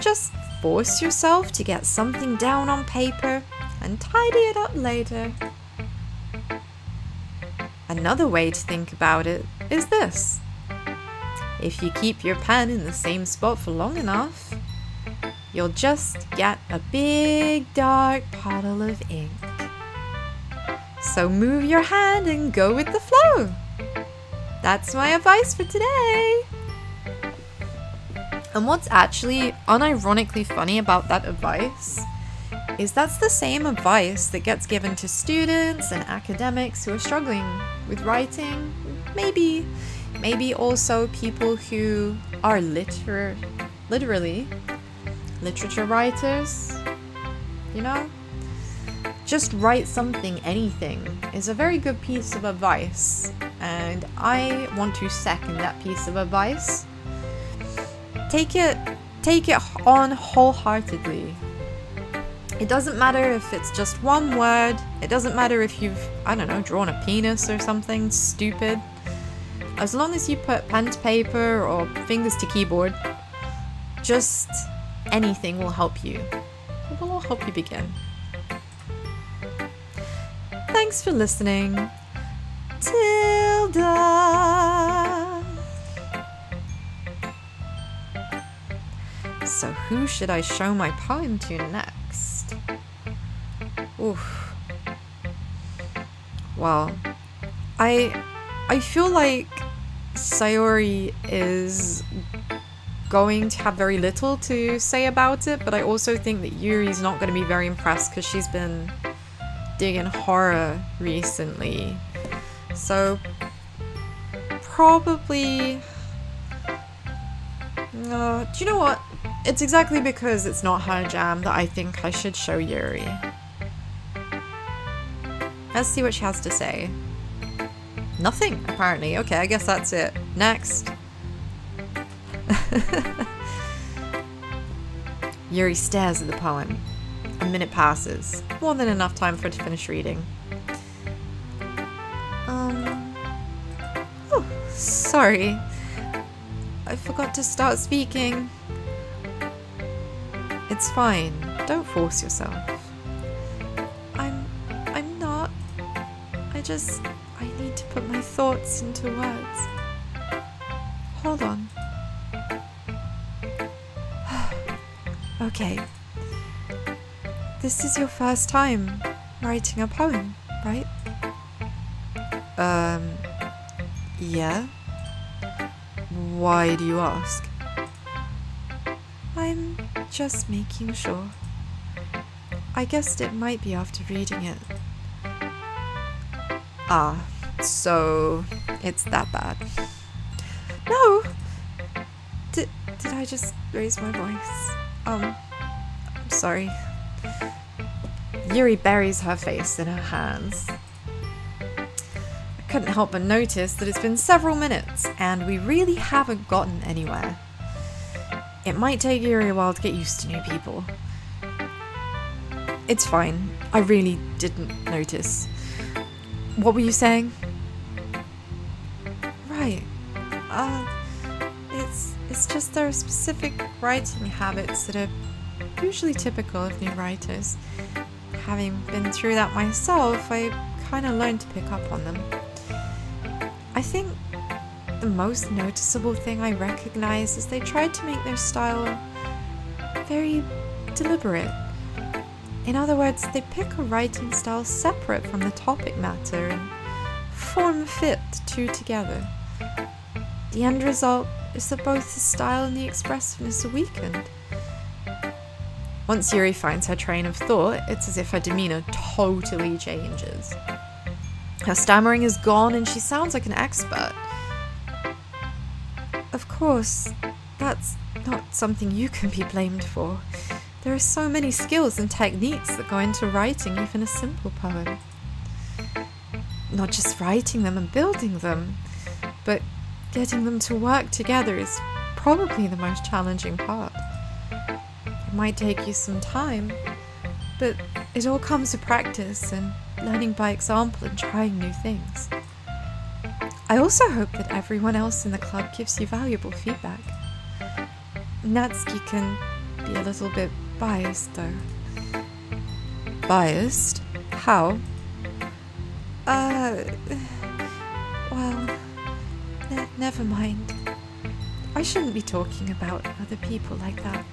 Just force yourself to get something down on paper and tidy it up later. Another way to think about it is this. If you keep your pen in the same spot for long enough, you'll just get a big dark puddle of ink. So move your hand and go with the flow. That's my advice for today. And what's actually unironically funny about that advice is that's the same advice that gets given to students and academics who are struggling with writing. Maybe also people who are literally literature writers, you know? Just write something, anything, is a very good piece of advice. And I want to second that piece of advice. Take it on wholeheartedly. It doesn't matter if it's just one word. It doesn't matter if you've, I don't know, drawn a penis or something stupid. As long as you put pen to paper or fingers to keyboard, just anything will help you. It will all help you begin. Thanks for listening. Tilda. So who should I show my poem to next? Oof. Well, I feel like Sayori is going to have very little to say about it, but I also think that Yuri's not going to be very impressed because she's been digging horror recently. So probably... do you know what? It's exactly because it's not her jam that I think I should show Yuri. Let's see what she has to say. Nothing, apparently. Okay, I guess that's it. Next. Yuri stares at the poem. A minute passes. More than enough time for her to finish reading. Oh, sorry. I forgot to start speaking. It's fine. Don't force yourself. I'm not. I need to put my thoughts into words. Hold on. Okay. This is your first time writing a poem, right? Yeah? Why do you ask? I'm just making sure. I guessed it might be after reading it. Ah, so it's that bad. No! Did I just raise my voice? I'm sorry. Yuri buries her face in her hands. I couldn't help but notice that it's been several minutes and we really haven't gotten anywhere. It might take Yuri a while to get used to new people. It's fine. I really didn't notice. What were you saying? Right. It's just there are specific writing habits that are usually typical of new writers. Having been through that myself, I kind of learned to pick up on them. I think the most noticeable thing I recognize is they tried to make their style very deliberate. In other words, they pick a writing style separate from the topic matter and form fit the two together. The end result is that both the style and the expressiveness are weakened. Once Yuri finds her train of thought, it's as if her demeanor totally changes. Her stammering is gone and she sounds like an expert. Of course, that's not something you can be blamed for. There are so many skills and techniques that go into writing even a simple poem. Not just writing them and building them, but getting them to work together is probably the most challenging part. It might take you some time, but it all comes with practice and learning by example and trying new things. I also hope that everyone else in the club gives you valuable feedback. Natsuki can be a little bit biased though. Biased? How? Well, never mind. I shouldn't be talking about other people like that.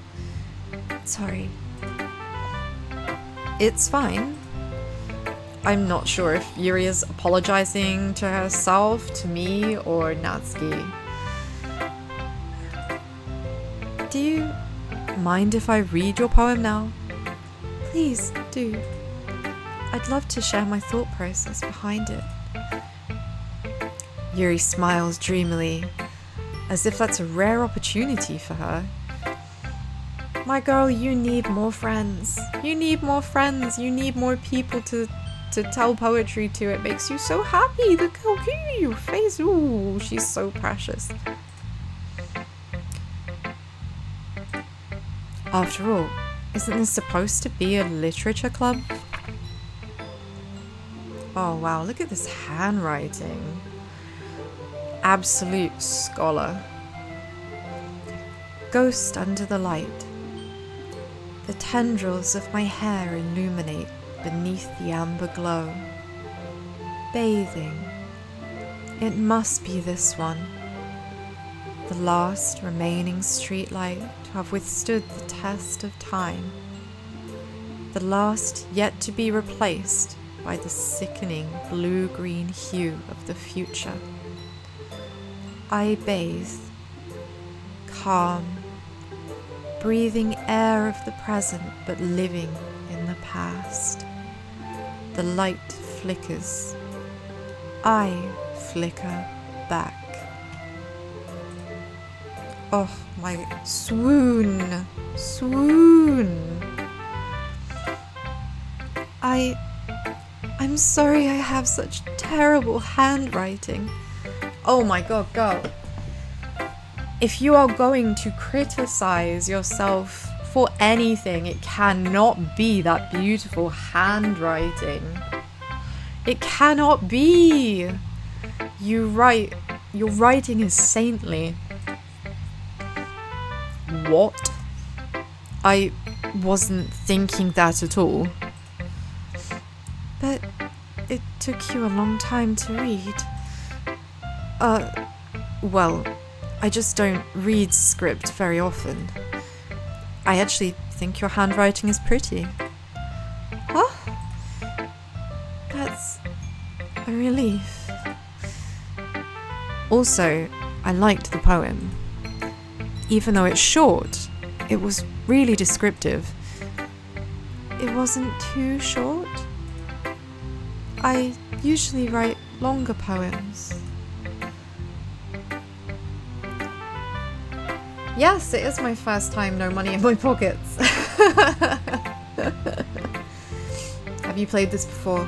Sorry. It's fine. I'm not sure if Yuri is apologizing to herself, to me, or Natsuki. Do you mind if I read your poem now? Please do. I'd love to share my thought process behind it. Yuri smiles dreamily, as if that's a rare opportunity for her. My girl, you need more friends. You need more friends. You need more people to tell poetry to. It makes you so happy. Look how cute your face. Ooh, she's so precious. After all, isn't this supposed to be a literature club? Oh wow, look at this handwriting. Absolute scholar. Ghost under the light. The tendrils of my hair illuminate beneath the amber glow. Bathing. It must be this one. The last remaining streetlight to have withstood the test of time. The last yet to be replaced by the sickening blue-green hue of the future. I bathe, calm, breathing air of the present but living in the past. The light flickers. I flicker back. Oh, my swoon. Swoon. I'm sorry I have such terrible handwriting. Oh my god, girl. If you are going to criticize yourself for anything, it cannot be that beautiful handwriting. It cannot be. Your writing is saintly. What? I wasn't thinking that at all. But it took you a long time to read. Well, I just don't read script very often. I actually think your handwriting is pretty. Huh? That's a relief. Also, I liked the poem. Even though it's short, it was really descriptive. It wasn't too short. I usually write longer poems. Yes, it is my first time, no money in my pockets. Have you played this before?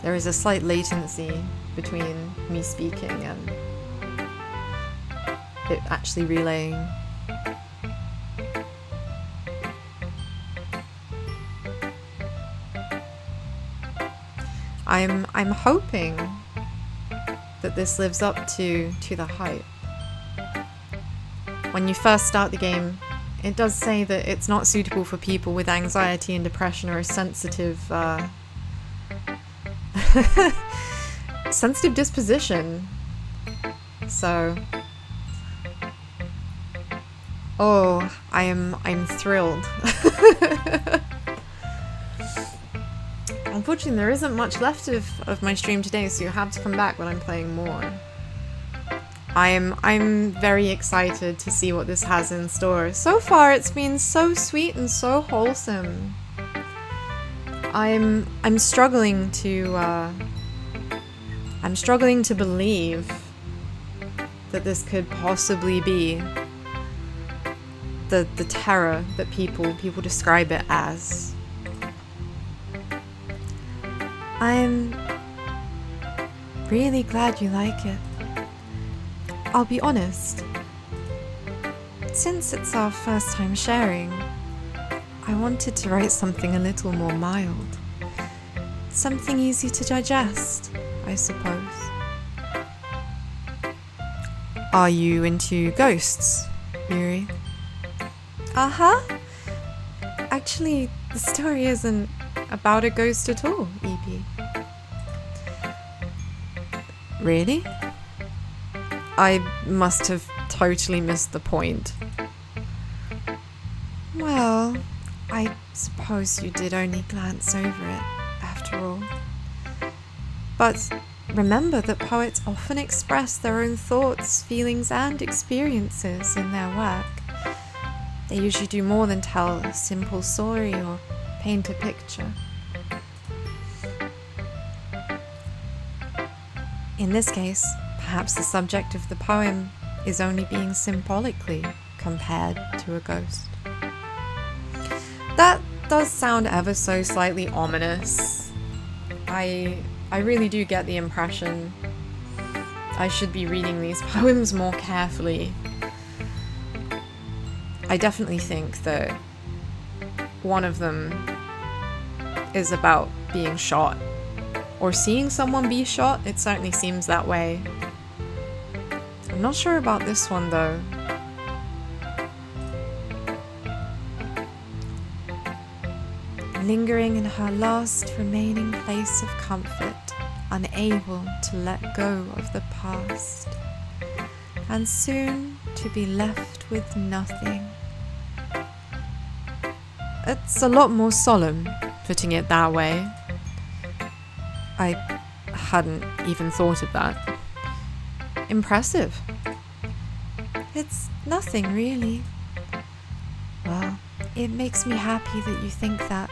There is a slight latency between me speaking and it actually relaying. I'm hoping that this lives up to the hype. When you first start the game, it does say that it's not suitable for people with anxiety and depression or a sensitive sensitive disposition. So, oh, I'm thrilled. Unfortunately, there isn't much left of my stream today, so you have to come back when I'm playing more. I'm very excited to see what this has in store. So far, it's been so sweet and so wholesome. I'm struggling to believe that this could possibly be the terror that people describe it as. I'm really glad you like it. I'll be honest. Since it's our first time sharing, I wanted to write something a little more mild. Something easy to digest, I suppose. Are you into ghosts, Yuri? Uh-huh. Actually, the story isn't about a ghost at all, EP. Really? I must have totally missed the point. Well, I suppose you did only glance over it, after all. But remember that poets often express their own thoughts, feelings, and experiences in their work. They usually do more than tell a simple story or paint a picture. In this case, perhaps the subject of the poem is only being symbolically compared to a ghost. That does sound ever so slightly ominous. I really do get the impression I should be reading these poems more carefully. I definitely think that one of them is about being shot. Or seeing someone be shot, it certainly seems that way. I'm not sure about this one though. Lingering in her last remaining place of comfort, unable to let go of the past, and soon to be left with nothing. It's a lot more solemn, putting it that way. I hadn't even thought of that. Impressive. It's nothing, really. Well, it makes me happy that you think that.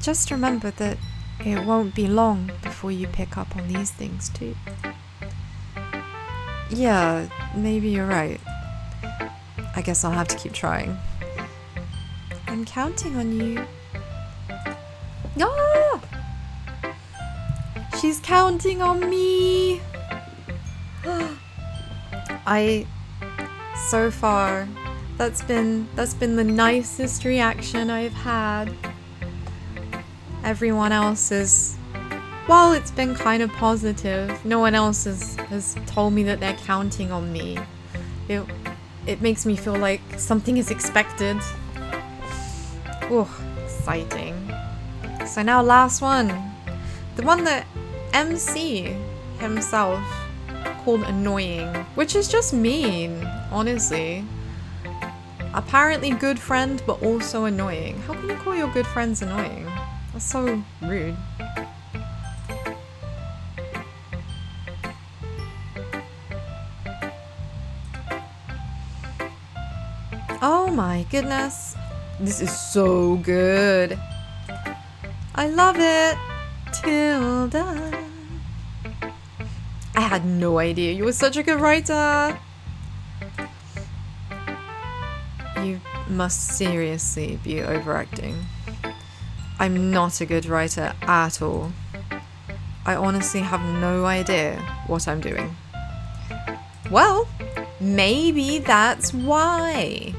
Just remember that it won't be long before you pick up on these things too. Yeah, maybe you're right. I guess I'll have to keep trying. I'm counting on you. Ah! She's counting on me! So far, that's been the nicest reaction I've had. Everyone else is, well, it's been kind of positive. No one else has told me that they're counting on me. It makes me feel like something is expected. Oh, exciting. So now last one. The one that MC himself called annoying, which is just mean, honestly. Apparently good friend, but also annoying. How can you call your good friends annoying? That's so rude. Oh my goodness. This is so good. I love it. Tilda. I had no idea you were such a good writer. You must seriously be overacting. I'm not a good writer at all. I honestly have no idea what I'm doing. Well, maybe that's why.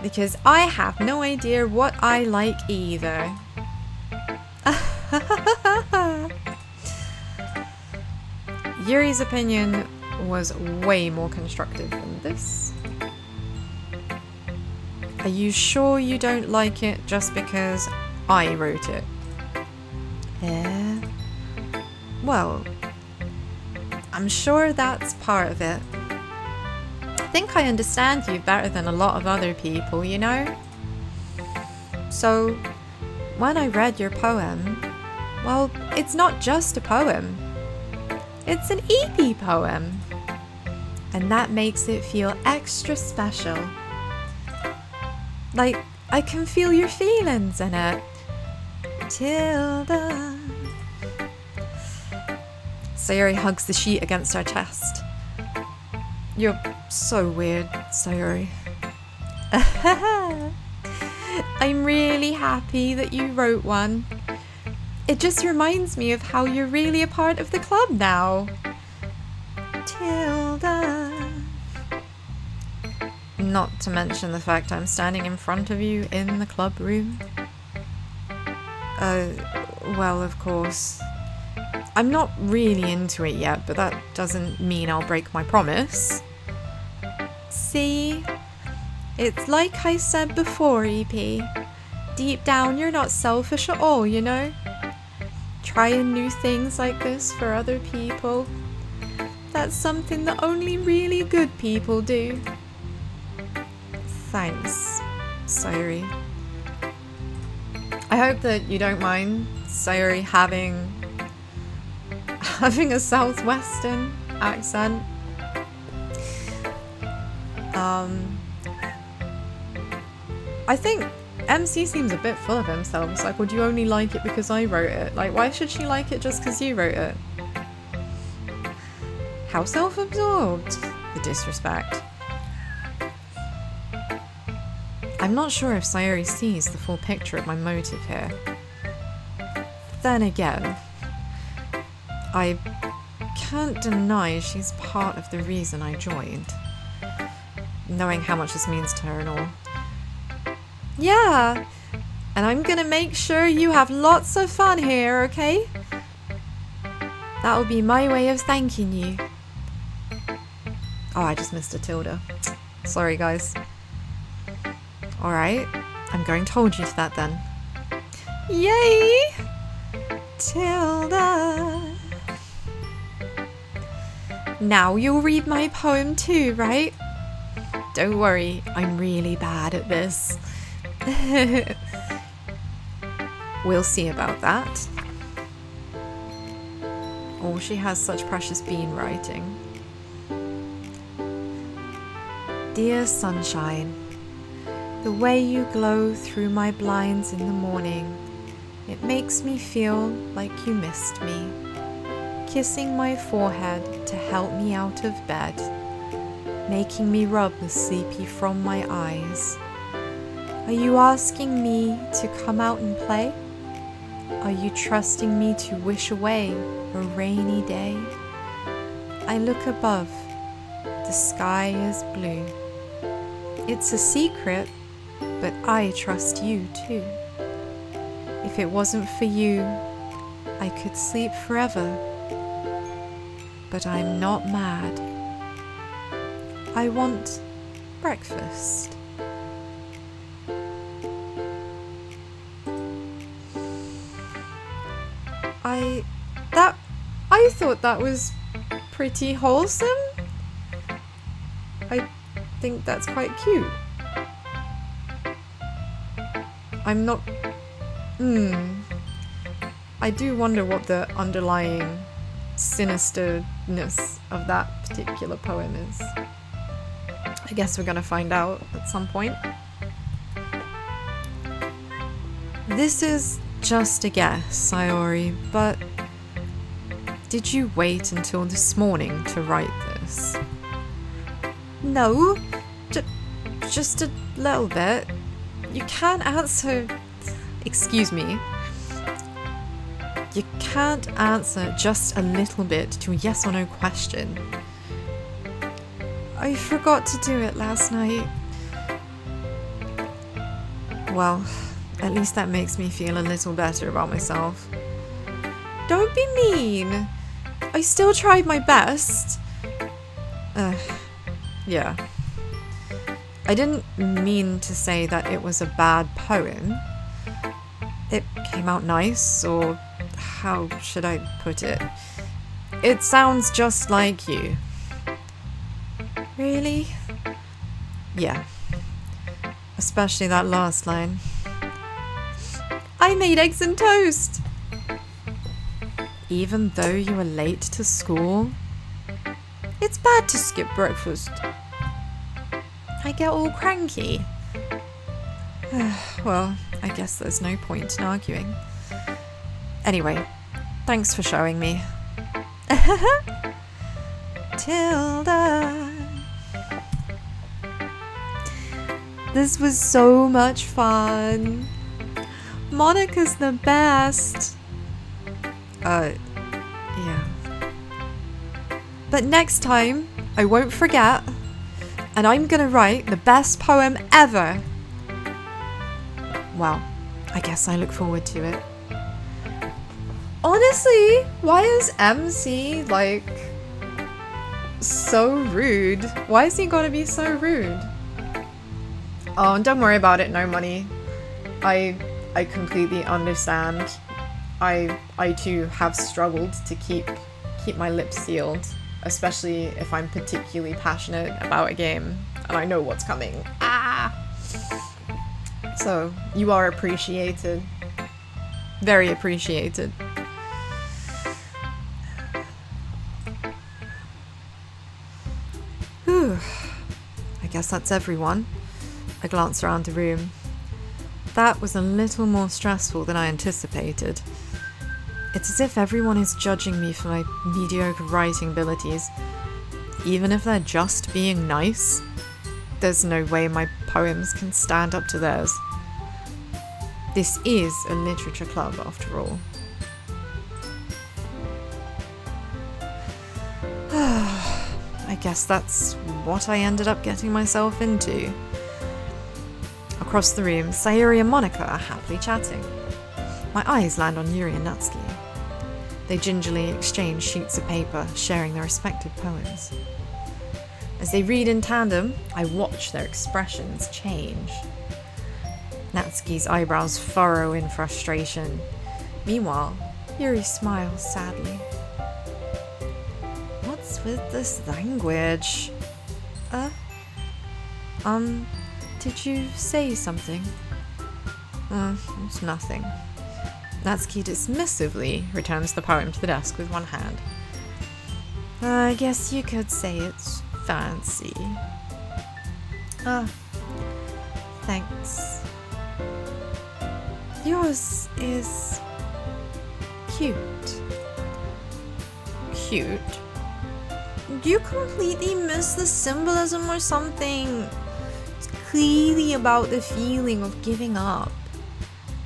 Because I have no idea what I like either. Yuri's opinion was way more constructive than this. Are you sure you don't like it just because I wrote it? Yeah. Well, I'm sure that's part of it. I think I understand you better than a lot of other people, you know? So, when I read your poem, well, it's not just a poem. It's an EP poem. And that makes it feel extra special. Like, I can feel your feelings in it. Tilda. Sayuri hugs the sheet against her chest. You're so weird, Sayuri. I'm really happy that you wrote one. It just reminds me of how you're really a part of the club now. Tilda. Not to mention the fact I'm standing in front of you in the club room. Well, of course. I'm not really into it yet, but that doesn't mean I'll break my promise. See? It's like I said before, EP. Deep down, you're not selfish at all, you know? Trying new things like this for other people. That's something that only really good people do. Thanks, Sayuri. I hope that you don't mind, Sayuri, having a southwestern accent. I think MC seems a bit full of himself. It's like, would you only like it because I wrote it? Like, why should she like it just because you wrote it? How self-absorbed. The disrespect. I'm not sure if Sayuri sees the full picture of my motive here. Then again, I can't deny she's part of the reason I joined. Knowing how much this means to her and all. Yeah, and I'm gonna make sure you have lots of fun here, okay? That'll be my way of thanking you. Oh, I just missed a tilde. Sorry, guys. Alright, I'm going to hold you to that then. Yay! Tilda. Now you'll read my poem too, right? Don't worry, I'm really bad at this. We'll see about that. Oh, she has such precious bean writing. Dear sunshine, the way you glow through my blinds in the morning, it makes me feel like you missed me. kissing my forehead to help me out of bed, making me rub the sleepy from my eyes. Are you asking me to come out and play? Are you trusting me to wish away a rainy day? I look above, the sky is blue. It's a secret, but I trust you too. If it wasn't for you, I could sleep forever. But I'm not mad. I want breakfast. I thought that was pretty wholesome. I think that's quite cute. I'm not... I do wonder what the underlying sinisterness of that particular poem is. I guess we're gonna find out at some point. This is just a guess, Sayori, but did you wait until this morning to write this? No, just a little bit. You can't answer... Excuse me. You can't answer just a little bit to a yes or no question. I forgot to do it last night. Well, at least that makes me feel a little better about myself. Don't be mean. I still tried my best. Yeah. I didn't mean to say that it was a bad poem. It came out nice, or how should I put it? It sounds just like you. Really? Yeah. Especially that last line. I made eggs and toast! Even though you were late to school? It's bad to skip breakfast. I get all cranky. Well, I guess there's no point in arguing. Anyway, thanks for showing me. Tilda. This was so much fun. Monica's the best. Yeah. But next time, I won't forget, and I'm gonna write the best poem ever. Well, I guess I look forward to it. Honestly, why is MC, like, so rude? Why is he gonna be so rude? Oh, and don't worry about it, no money. I completely understand. I too have struggled to keep my lips sealed, especially if I'm particularly passionate about a game and I know what's coming. Ah! So, you are appreciated. Very appreciated. Whew. I guess that's everyone. I glance around the room. That was a little more stressful than I anticipated. It's as if everyone is judging me for my mediocre writing abilities. Even if they're just being nice, there's no way my poems can stand up to theirs. This is a literature club, after all. I guess that's what I ended up getting myself into. Across the room, Sayori and Monica are happily chatting. My eyes land on Yuri and Natsuki. They gingerly exchange sheets of paper, sharing their respective poems. As they read in tandem, I watch their expressions change. Natsuki's eyebrows furrow in frustration. Meanwhile, Yuri smiles sadly. What's with this language? Did you say something? It's nothing. Natsuki dismissively returns the poem to the desk with one hand. I guess you could say it's fancy. Thanks. Yours is cute. cute. You completely miss the symbolism or something. It's clearly about the feeling of giving up.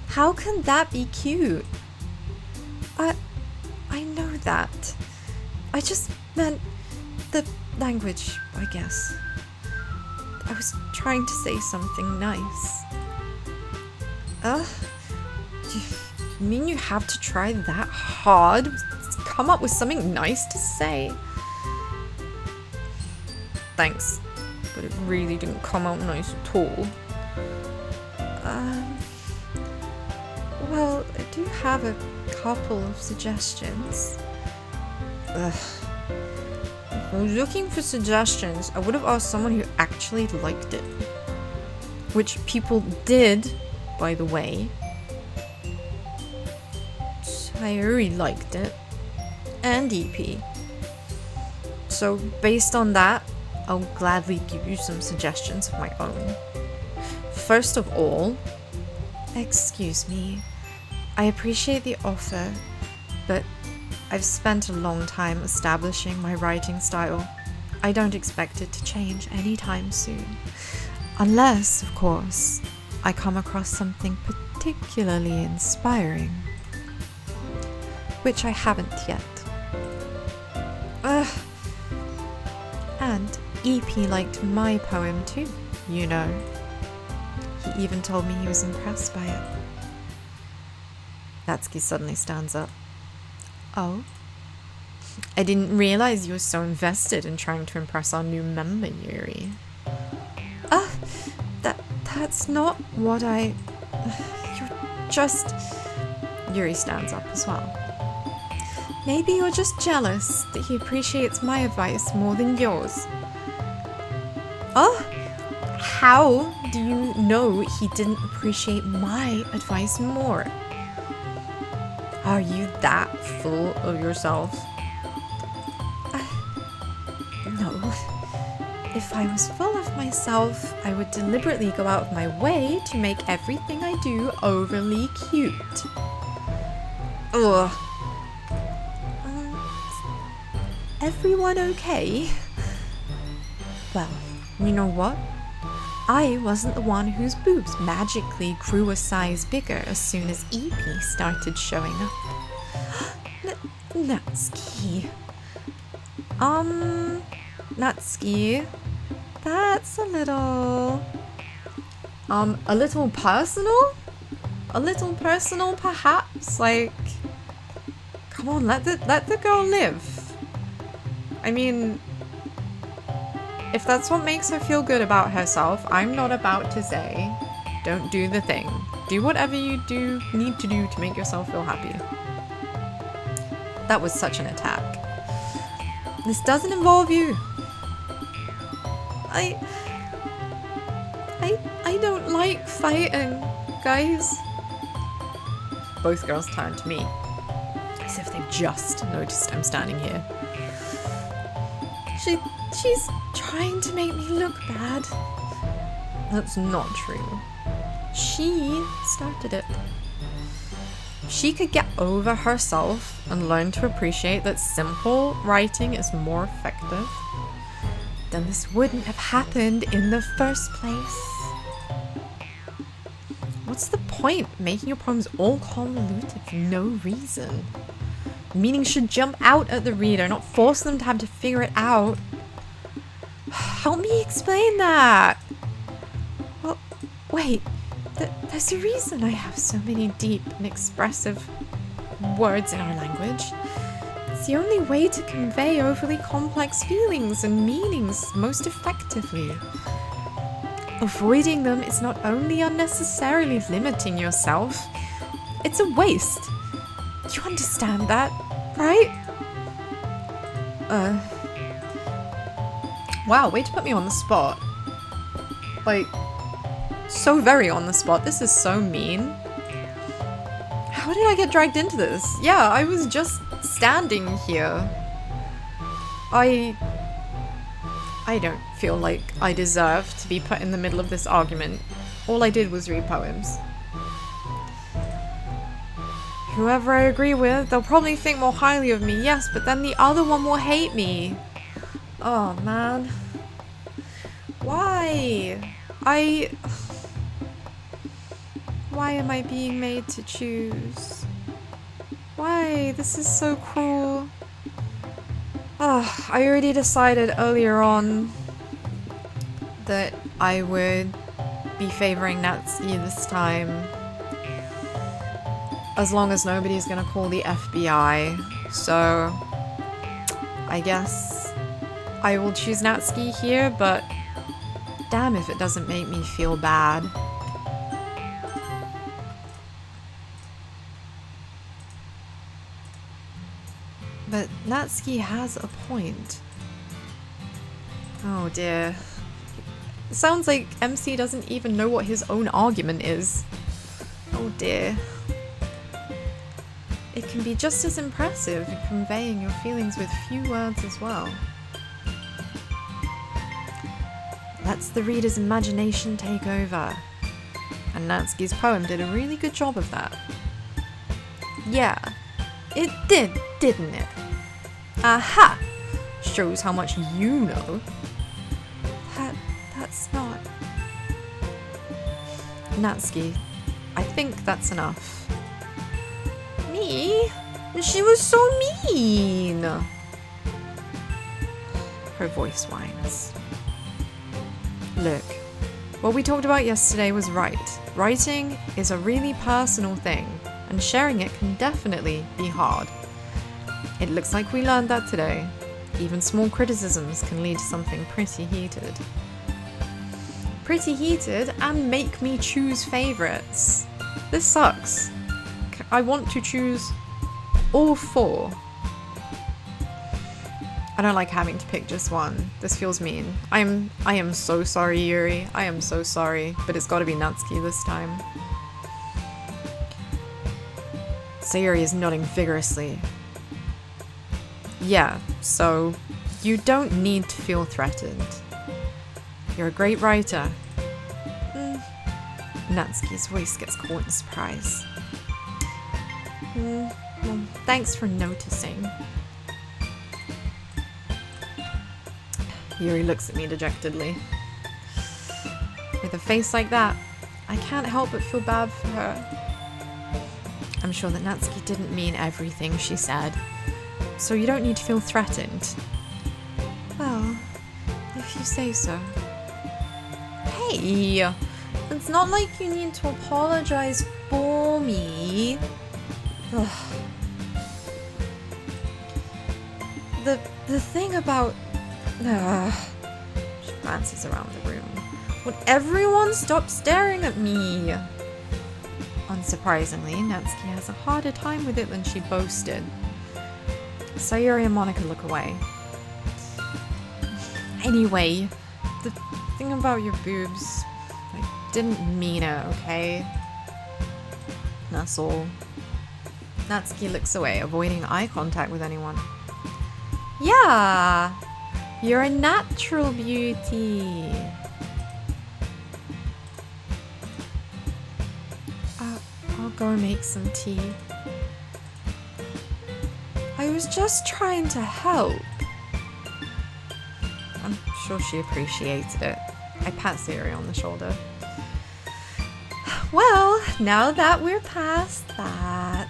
How can that be cute? I know that. I just meant the language, I guess. I was trying to say something nice. You mean you have to try that hard to come up with something nice to say? Thanks, but it really didn't come out nice at all. Well, I do have a couple of suggestions. If I was looking for suggestions, I would have asked someone who actually liked it. Which people did, by the way. Sayuri liked it. And EP. So, based on that, I'll gladly give you some suggestions of my own. First of all, excuse me. I appreciate the offer, but I've spent a long time establishing my writing style. I don't expect it to change anytime soon. Unless, of course, I come across something particularly inspiring. Which I haven't yet. And EP liked my poem too, you know. He even told me he was impressed by it. Natsuki suddenly stands up. Oh? I didn't realize you were so invested in trying to impress our new member, Yuri. That's not what I... You're just... Yuri stands up as well. Maybe you're just jealous that he appreciates my advice more than yours. Oh? How do you know he didn't appreciate my advice more? Are you that full of yourself? No. If I was full of myself, I would deliberately go out of my way to make everything I do overly cute. Ugh. Everyone okay? Well, you know what? I wasn't the one whose boobs magically grew a size bigger as soon as EP started showing up. Natsuki. Natsuki. That's a little personal? A little personal, perhaps? Like, come on, let the girl live. I mean, if that's what makes her feel good about herself, I'm not about to say, don't do the thing. Do whatever you need to do to make yourself feel happy. That was such an attack. This doesn't involve you. I don't like fighting, guys. Both girls turn to me, as if they've just noticed I'm standing here. She's trying to make me look bad. That's not true. She started it. She could get over herself and learn to appreciate that simple writing is more effective, then this wouldn't have happened in the first place. What's the point making your poems all convoluted for no reason? Meaning should jump out at the reader, not force them to have to figure it out. Help me explain that. Well, wait. There's a reason I have so many deep and expressive words in our language. It's the only way to convey overly complex feelings and meanings most effectively. Avoiding them is not only unnecessarily limiting yourself, it's a waste. You understand that, right? Wow, way to put me on the spot. Like, so very on the spot. This is so mean. How did I get dragged into this? Yeah, I was just standing here. I don't feel like I deserve to be put in the middle of this argument. All I did was read poems. Whoever I agree with, they'll probably think more highly of me, yes, but then the other one will hate me. Oh, man. Why? Why am I being made to choose? Why? This is so cruel. I already decided earlier on that I would be favoring Natsuki this time. As long as nobody's gonna call the FBI. So, I guess I will choose Natsuki here, but damn if it doesn't make me feel bad. But Natsuki has a point. Oh dear. It sounds like MC doesn't even know what his own argument is. Oh dear. It can be just as impressive in conveying your feelings with few words as well. Lets the reader's imagination take over. And Natsuki's poem did a really good job of that. Yeah, it did, didn't it? Aha! Shows how much you know. That's not... Natsuki, I think that's enough. Me? She was so mean! Her voice whines. Look, what we talked about yesterday was right. Writing is a really personal thing, and sharing it can definitely be hard. It looks like we learned that today. Even small criticisms can lead to something pretty heated. Pretty heated and make me choose favorites. This sucks. I want to choose all four. I don't like having to pick just one. This feels mean. I am so sorry, Yuri. I am so sorry, but it's gotta be Natsuki this time. Sayuri is nodding vigorously. Yeah, so you don't need to feel threatened. You're a great writer. Natsuki's voice gets caught in surprise. Well, thanks for noticing. Yuri looks at me dejectedly. With a face like that, I can't help but feel bad for her. I'm sure that Natsuki didn't mean everything she said, so you don't need to feel threatened. Well, if you say so. Hey! It's not like you need to apologize for me. Ugh. The thing about... She glances around the room. Would everyone stop staring at me? Unsurprisingly, Natsuki has a harder time with it than she boasted. Sayuri and Monica look away. Anyway, the thing about your boobs, I didn't mean it, okay? That's all. Natsuki looks away, avoiding eye contact with anyone. Yeah! You're a natural beauty! I'll go make some tea. I was just trying to help. I'm sure she appreciated it. I pat Sayuri on the shoulder. Well, now that we're past that,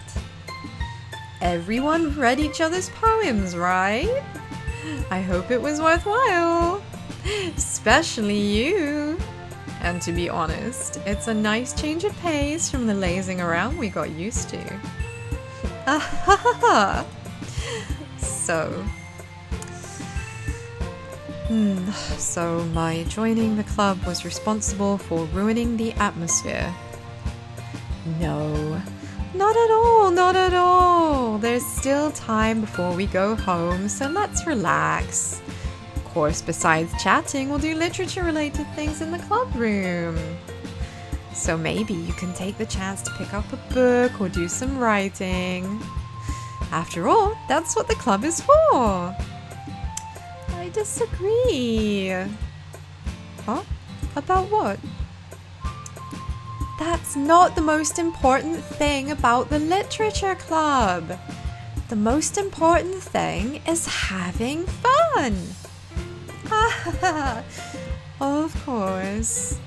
everyone read each other's poems, right? I hope it was worthwhile. Especially you. And to be honest, it's a nice change of pace from the lazing around we got used to. Ahaha! So my joining the club was responsible for ruining the atmosphere. No, not at all, not at all. There's still time before we go home, so let's relax. Of course, besides chatting, we'll do literature-related things in the club room. So maybe you can take the chance to pick up a book or do some writing. After all, that's what the club is for. I disagree. Huh? About what? That's not the most important thing about the literature club. The most important thing is having fun. Of course.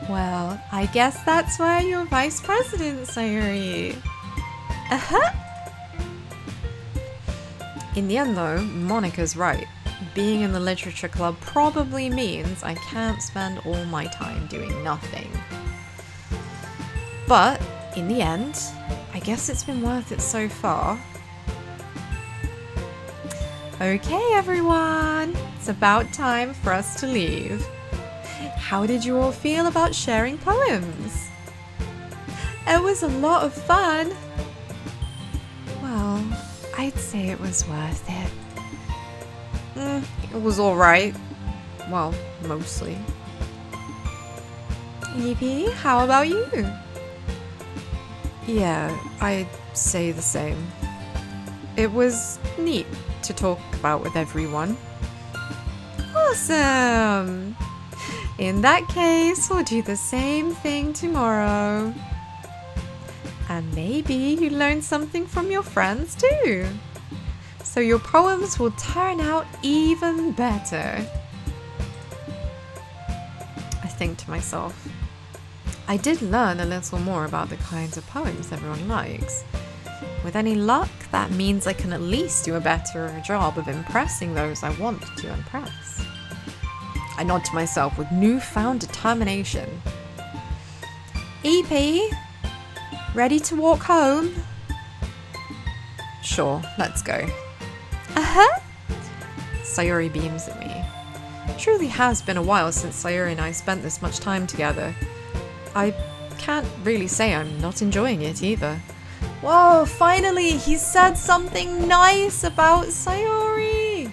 Well, I guess that's why you're vice president, Sayuri. In the end though, Monica's right. Being in the literature club probably means I can't spend all my time doing nothing. But, in the end, I guess it's been worth it so far. Okay everyone, it's about time for us to leave. How did you all feel about sharing poems? It was a lot of fun. Well, I'd say it was worth it. It was alright. Well, mostly. EP, how about you? Yeah, I'd say the same. It was neat to talk about with everyone. Awesome! In that case, we'll do the same thing tomorrow. And maybe you learn something from your friends too. So your poems will turn out even better. I think to myself, I did learn a little more about the kinds of poems everyone likes. With any luck, that means I can at least do a better job of impressing those I want to impress. I nod to myself with newfound determination. EP, ready to walk home? Sure, let's go. Sayuri beams at me. It truly has been a while since Sayuri and I spent this much time together. I can't really say I'm not enjoying it either. Whoa, finally he said something nice about Sayuri!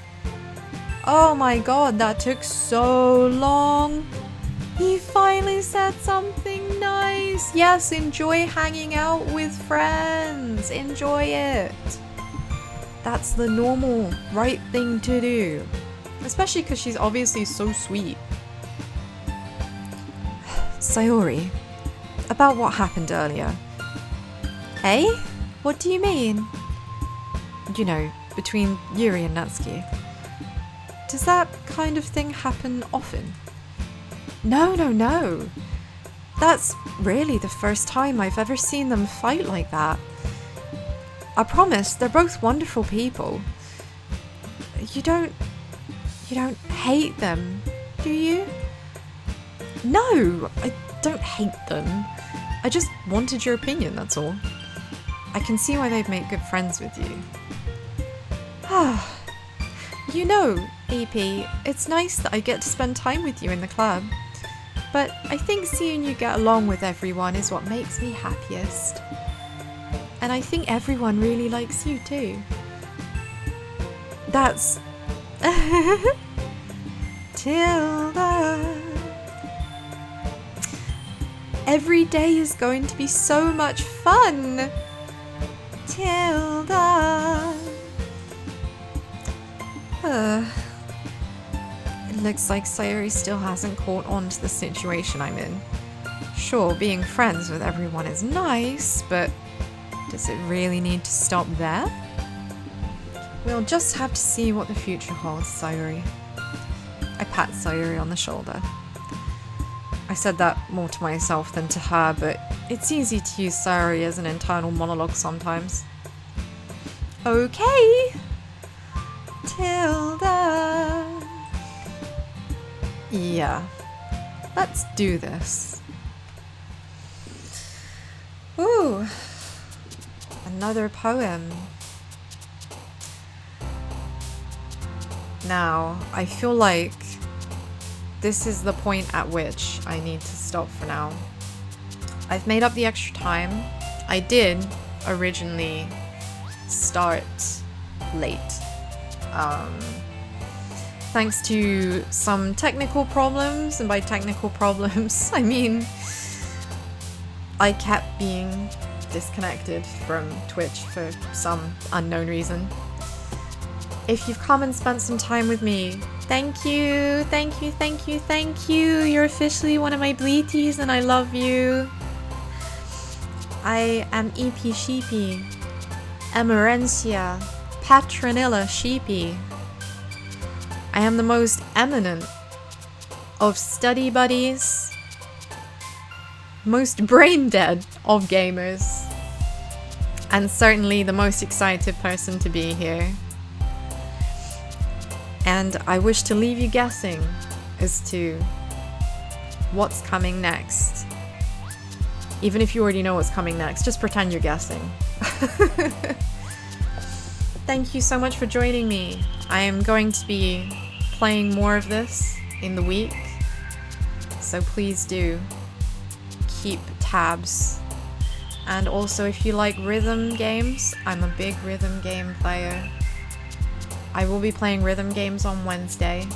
Oh my god, that took so long. He finally said something nice. Yes, enjoy hanging out with friends. Enjoy it. That's the normal, right thing to do. Especially because she's obviously so sweet. Sayuri, about what happened earlier. Eh? What do you mean? You know, between Yuri and Natsuki. Does that kind of thing happen often? No. That's really the first time I've ever seen them fight like that. I promise, they're both wonderful people. You don't hate them, do you? No, I don't hate them. I just wanted your opinion, that's all. I can see why they'd make good friends with you. You know, EP, it's nice that I get to spend time with you in the club. But I think seeing you get along with everyone is what makes me happiest. And I think everyone really likes you too. That's... Tilda. Every day is going to be so much fun. Tilda. It looks like Sayuri still hasn't caught on to the situation I'm in. Sure, being friends with everyone is nice, but does it really need to stop there? We'll just have to see what the future holds, Sayuri. I pat Sayuri on the shoulder. I said that more to myself than to her, but it's easy to use Sayuri as an internal monologue sometimes. Okay! Tilda! Yeah, let's do this. Ooh, another poem. Now, I feel like this is the point at which I need to stop for now. I've made up the extra time. I did originally start late. Thanks to some technical problems, and by technical problems, I mean I kept being disconnected from Twitch for some unknown reason. If you've come and spent some time with me, thank you, thank you, thank you, thank you. You're officially one of my bleaties and I love you. I am EP Sheepie, Emerentia Petronilla Sheepie. I am the most eminent of study buddies, most brain dead of gamers, and certainly the most excited person to be here. And I wish to leave you guessing as to what's coming next. Even if you already know what's coming next, just pretend you're guessing. Thank you so much for joining me. I am going to be playing more of this in the week, so please do keep tabs. And also, if you like rhythm games, I'm a big rhythm game player. I will be playing rhythm games on Wednesday.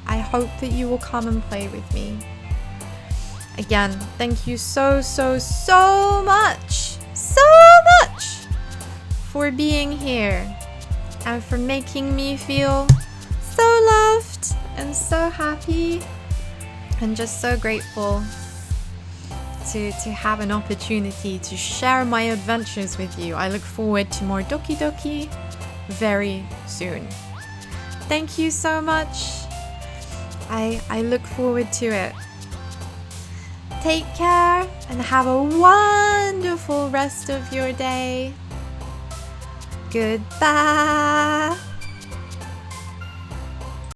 I hope that you will come and play with me. Again, thank you so much for being here and for making me feel so loved and so happy and just so grateful to have an opportunity to share my adventures with you. I look forward to more Doki very soon. Thank you so much. I look forward to it. Take care and have a wonderful rest of your day. Goodbye.